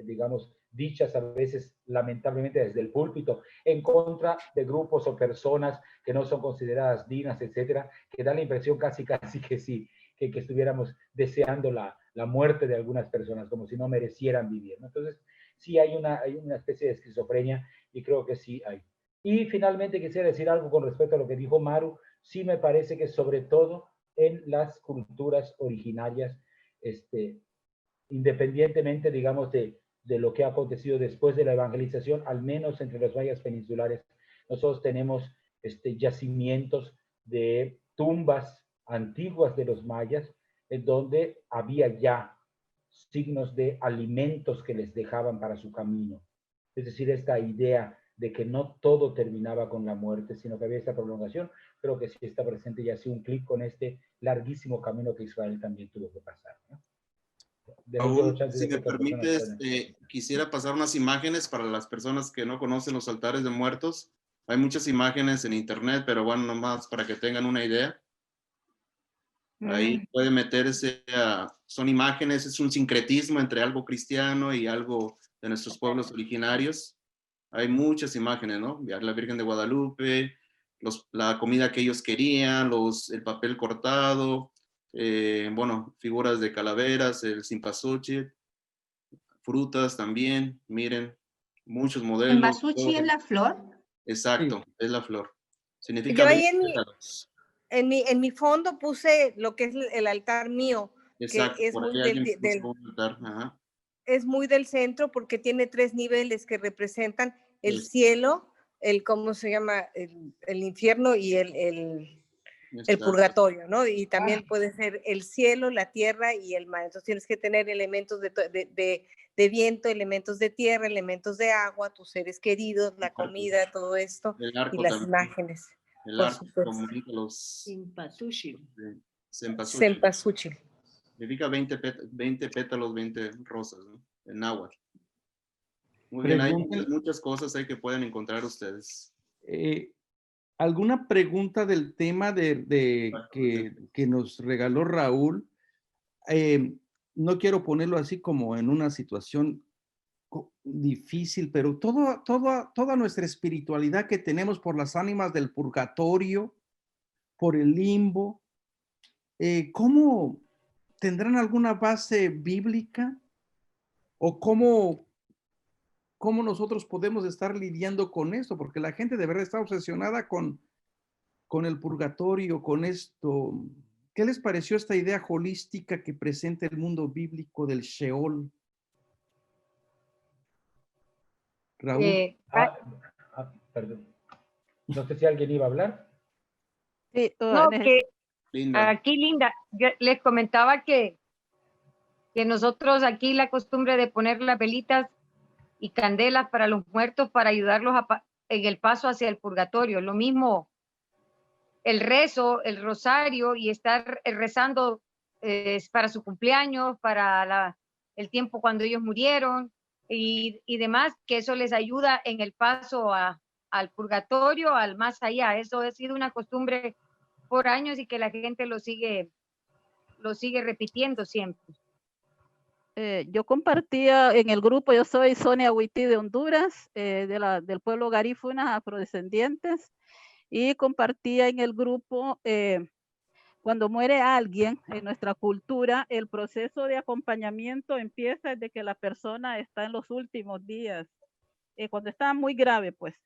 digamos, dichas a veces lamentablemente desde el púlpito, en contra de grupos o personas que no son consideradas dignas, etcétera, que da la impresión casi que sí, que estuviéramos deseando la muerte de algunas personas, como si no merecieran vivir, ¿no? Entonces, sí hay una especie de esquizofrenia y creo que sí hay. Y finalmente quisiera decir algo con respecto a lo que dijo Maru. Sí me parece que sobre todo en las culturas originarias, independientemente, digamos, de lo que ha acontecido después de la evangelización, al menos entre los mayas peninsulares, nosotros tenemos yacimientos de tumbas antiguas de los mayas, en donde había ya signos de alimentos que les dejaban para su camino. Es decir, esta idea de que no todo terminaba con la muerte, sino que había esta prolongación, creo que sí está presente y así un clic con este larguísimo camino que Israel también tuvo que pasar, ¿no? Raúl, si me permites, quisiera pasar unas imágenes para las personas que no conocen los altares de muertos. Hay muchas imágenes en internet, pero bueno, nomás para que tengan una idea. Ahí puede meterse son imágenes, es un sincretismo entre algo cristiano y algo de nuestros pueblos originarios. Hay muchas imágenes, ¿no? La Virgen de Guadalupe, la comida que ellos querían, el papel cortado, bueno, figuras de calaveras, el cempasúchil, frutas también, miren, muchos modelos. ¿Cempasúchil es la flor? Exacto, sí. Es la flor. Significa yo ahí en mi fondo puse lo que es el altar mío, Exacto, que es por muy ahí alguien puso un altar. Ajá. es muy del centro porque tiene 3 niveles que representan el Sí. cielo, ¿cómo se llama? El infierno y el Exacto. purgatorio, ¿no? Y también puede ser el cielo, la tierra y el mar. Entonces tienes que tener elementos de viento, elementos de tierra, elementos de agua, tus seres queridos, la comida, todo esto, El y arco las también. imágenes. El Por arco supuesto. comunica los Cempasúchil. cempasúchil. Cempasúchil. Significa 20 pétalos, 20 rosas, ¿no? En náhuatl. Muy bien, hay muchas cosas ahí que pueden encontrar ustedes. ¿Alguna pregunta del tema que nos regaló Raúl? No quiero ponerlo así como en una situación difícil, pero toda nuestra espiritualidad que tenemos por las ánimas del purgatorio, por el limbo, ¿cómo tendrán alguna base bíblica? ¿O cómo nosotros podemos estar lidiando con esto? Porque la gente de verdad está obsesionada con el purgatorio, con esto. ¿Qué les pareció esta idea holística que presenta el mundo bíblico del Sheol? Raúl. Perdón. No sé si alguien iba a hablar. Sí, No, que Linda. aquí, Linda, yo les comentaba que nosotros aquí la costumbre de poner las velitas y candelas para los muertos para ayudarlos en el paso hacia el purgatorio. Lo mismo el rezo, el rosario y estar rezando para su cumpleaños, para el tiempo cuando ellos murieron y demás, que eso les ayuda en el paso al purgatorio, al más allá. Eso ha sido una costumbre por años y que la gente lo sigue repitiendo siempre. Yo compartía en el grupo, yo soy Sonia Huití de Honduras, del pueblo garífunas afrodescendientes, y compartía en el grupo, cuando muere alguien en nuestra cultura, el proceso de acompañamiento empieza desde que la persona está en los últimos días, cuando está muy grave, pues.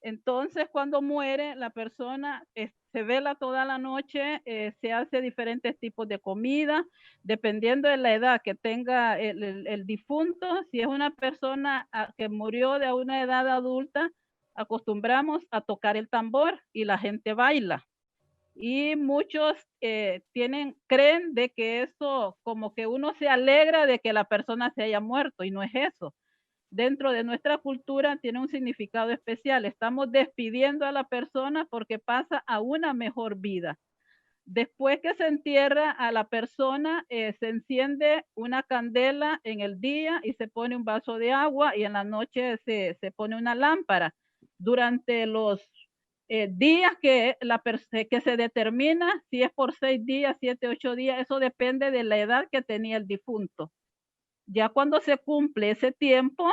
Entonces, cuando muere la persona, se vela toda la noche, se hace diferentes tipos de comida, dependiendo de la edad que tenga el difunto. Si es una persona que murió de una edad adulta, acostumbramos a tocar el tambor y la gente baila. Y muchos creen de que eso, como que uno se alegra de que la persona se haya muerto, y no es eso. Dentro de nuestra cultura tiene un significado especial. Estamos despidiendo a la persona porque pasa a una mejor vida. Después que se entierra a la persona, se enciende una candela en el día y se pone un vaso de agua, y en la noche se pone una lámpara. Durante los días que se determina, si es por 6 días, 7, 8 días, eso depende de la edad que tenía el difunto. Ya cuando se cumple ese tiempo,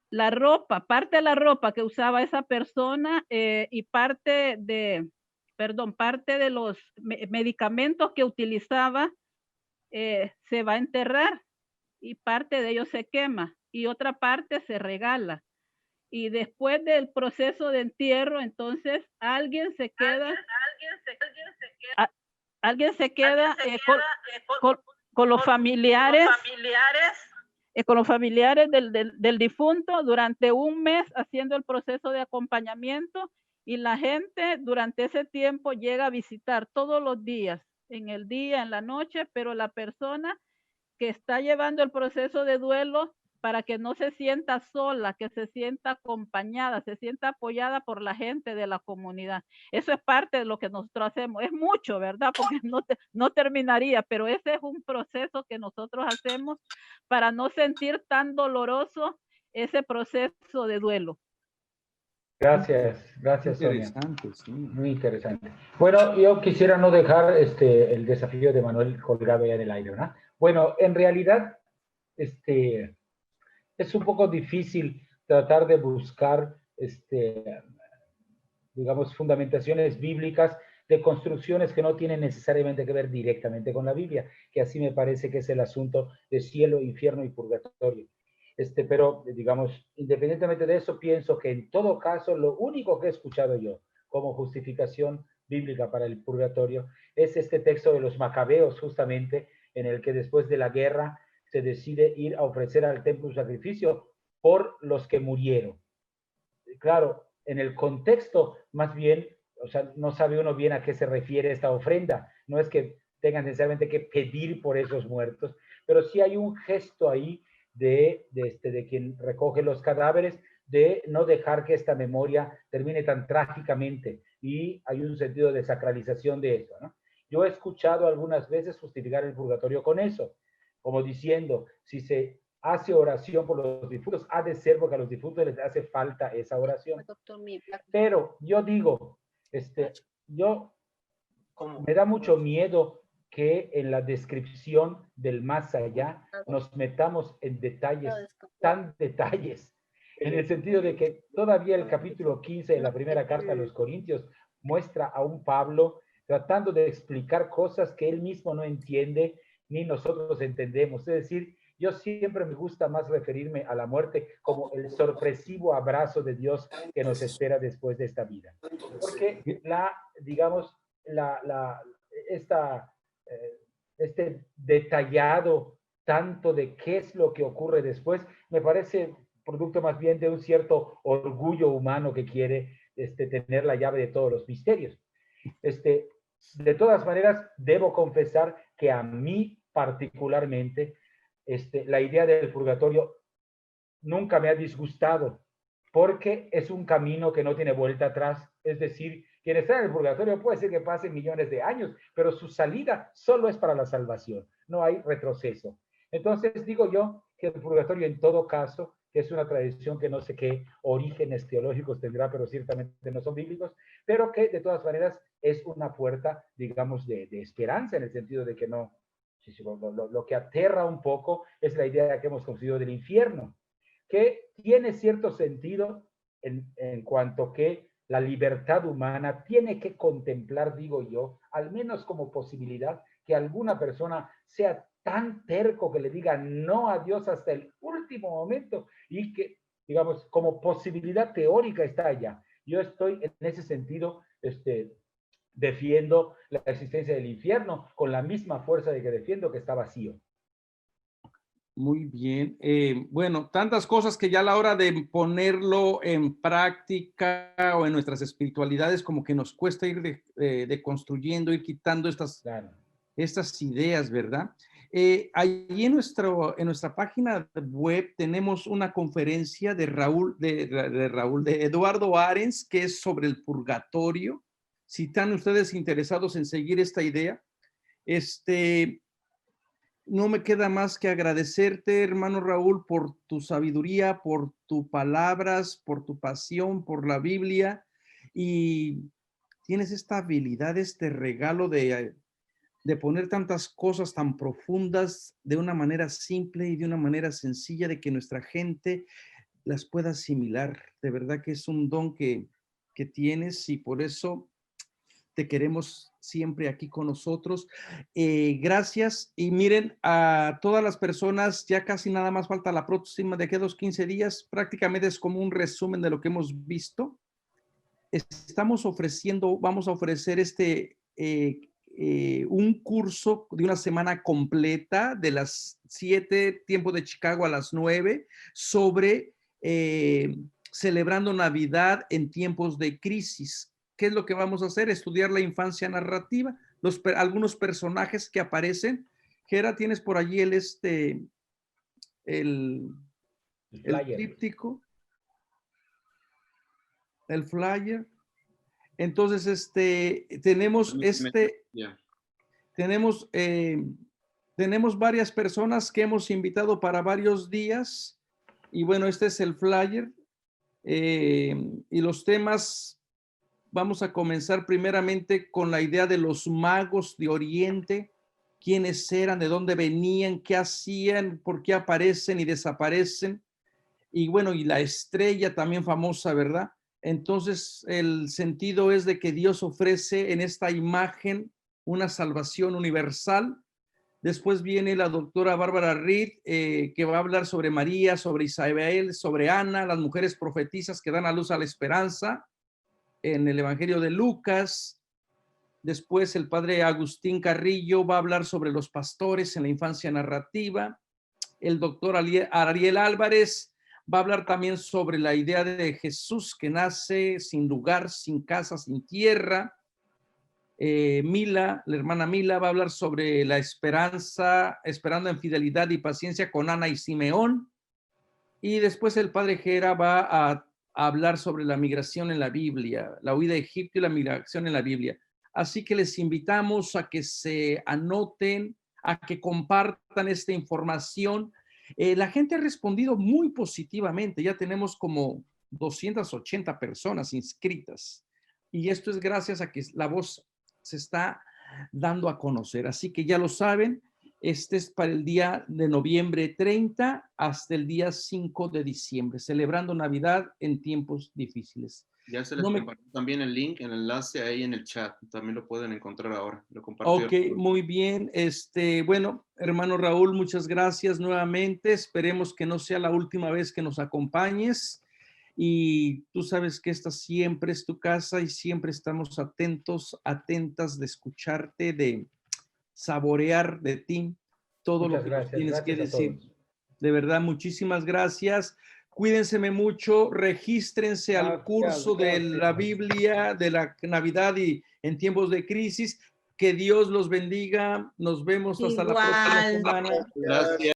la ropa, parte de la ropa que usaba esa persona y parte de los medicamentos que utilizaba se va a enterrar, y parte de ellos se quema y otra parte se regala. Y después del proceso de entierro, entonces alguien se queda con los familiares, del difunto durante un mes haciendo el proceso de acompañamiento, y la gente durante ese tiempo llega a visitar todos los días, en el día, en la noche, pero la persona que está llevando el proceso de duelo, para que no se sienta sola, que se sienta acompañada, se sienta apoyada por la gente de la comunidad. Eso es parte de lo que nosotros hacemos. Es mucho, ¿verdad? Porque no terminaría, pero ese es un proceso que nosotros hacemos para no sentir tan doloroso ese proceso de duelo. Gracias, Sonia. Sí. Muy interesante. Bueno, yo quisiera no dejar el desafío de Manuel colgado ya en el aire, ¿verdad? Bueno, en realidad, es un poco difícil tratar de buscar, digamos, fundamentaciones bíblicas de construcciones que no tienen necesariamente que ver directamente con la Biblia, que así me parece que es el asunto de cielo, infierno y purgatorio. Pero, digamos, independientemente de eso, pienso que en todo caso, lo único que he escuchado yo como justificación bíblica para el purgatorio es este texto de los Macabeos, justamente, en el que después de la guerra se decide ir a ofrecer al templo un sacrificio por los que murieron. Claro, en el contexto, más bien, o sea, no sabe uno bien a qué se refiere esta ofrenda. No es que tengan necesariamente que pedir por esos muertos, pero sí hay un gesto ahí de quien recoge los cadáveres, de no dejar que esta memoria termine tan trágicamente, y hay un sentido de sacralización de eso, ¿no? Yo he escuchado algunas veces justificar el purgatorio con eso, como diciendo, si se hace oración por los difuntos, ha de ser porque a los difuntos les hace falta esa oración. Pero yo digo, me da mucho miedo que en la descripción del más allá nos metamos en detalles, tan detalles, en el sentido de que todavía el capítulo 15 de la primera carta a los Corintios muestra a un Pablo tratando de explicar cosas que él mismo no entiende, ni nosotros entendemos. Es decir, yo siempre me gusta más referirme a la muerte como el sorpresivo abrazo de Dios que nos espera después de esta vida. Porque este detallado tanto de qué es lo que ocurre después, me parece producto más bien de un cierto orgullo humano que quiere tener la llave de todos los misterios. De todas maneras, debo confesar que a mí particularmente, la idea del purgatorio nunca me ha disgustado, porque es un camino que no tiene vuelta atrás. Es decir, quien está en el purgatorio puede ser que pasen millones de años, pero su salida solo es para la salvación, no hay retroceso. Entonces digo yo que el purgatorio en todo caso, que es una tradición que no sé qué orígenes teológicos tendrá, pero ciertamente no son bíblicos, pero que de todas maneras es una puerta, digamos, de esperanza, en el sentido de que no, lo que aterra un poco es la idea que hemos construido del infierno, que tiene cierto sentido en cuanto que la libertad humana tiene que contemplar, digo yo, al menos como posibilidad, que alguna persona sea tan terco que le diga no a Dios hasta el último momento, y que, digamos, como posibilidad teórica está allá. Yo estoy en ese sentido, defiendo la existencia del infierno con la misma fuerza de que defiendo que está vacío. Muy bien. Bueno, tantas cosas que ya a la hora de ponerlo en práctica o en nuestras espiritualidades, como que nos cuesta ir deconstruyendo, ir quitando estas ideas, ¿verdad? Allí en nuestra página web tenemos una conferencia de Eduardo Arens, que es sobre el purgatorio. Si están ustedes interesados en seguir esta idea, no me queda más que agradecerte, hermano Raúl, por tu sabiduría, por tus palabras, por tu pasión, por la Biblia, y tienes esta habilidad, este regalo de poner tantas cosas tan profundas de una manera simple y de una manera sencilla, de que nuestra gente las pueda asimilar. De verdad que es un don que tienes, y por eso te queremos siempre aquí con nosotros. Gracias. Y miren, a todas las personas, ya casi nada más falta la próxima, de aquí a 15 días, prácticamente es como un resumen de lo que hemos visto. Vamos a ofrecer un curso de una semana completa, de las 7, tiempo de Chicago, a las 9, sobre celebrando Navidad en tiempos de crisis. ¿Qué es lo que vamos a hacer? Estudiar la infancia narrativa, algunos personajes que aparecen. Gera, tienes por allí el tríptico, el flyer. Entonces, tenemos varias personas que hemos invitado para varios días, y bueno, este es el flyer, y los temas. Vamos a comenzar primeramente con la idea de los magos de Oriente, quiénes eran, de dónde venían, qué hacían, por qué aparecen y desaparecen, y bueno, y la estrella también famosa, ¿verdad? Entonces, el sentido es de que Dios ofrece en esta imagen una salvación universal. Después viene la doctora Bárbara Reed, que va a hablar sobre María, sobre Isabel, sobre Ana, las mujeres profetizas que dan a luz a la esperanza. en el Evangelio de Lucas. Después el padre Agustín Carrillo va a hablar sobre los pastores en la infancia narrativa. El doctor Ariel Álvarez va a hablar también sobre la idea de Jesús que nace sin lugar, sin casa, sin tierra. Mila, la hermana Mila, va a hablar sobre la esperanza, esperando en fidelidad y paciencia con Ana y Simeón. Y después el padre Gera va a hablar sobre la migración en la Biblia, la huida de Egipto y la migración en la Biblia. Así que les invitamos a que se anoten, a que compartan esta información. La gente ha respondido muy positivamente. Ya tenemos como 280 personas inscritas. Y esto es gracias a que la voz se está dando a conocer. Así que ya lo saben, este es para el día de noviembre 30 hasta el día 5 de diciembre, celebrando Navidad en tiempos difíciles. Ya se les compartió también el link, el enlace ahí en el chat. También lo pueden encontrar ahora. Lo compartió. Ok, muy bien. Bueno, hermano Raúl, muchas gracias nuevamente. Esperemos que no sea la última vez que nos acompañes. Y tú sabes que esta siempre es tu casa y siempre estamos atentos, atentas de escucharte, de saborear de ti todo Muchas lo que gracias. tienes que Gracias a decir. todos. De verdad, muchísimas gracias. Cuídense mucho, regístrense al curso de la Biblia, de la Navidad y en tiempos de crisis. Que Dios los bendiga. Nos vemos hasta la próxima semana. Gracias.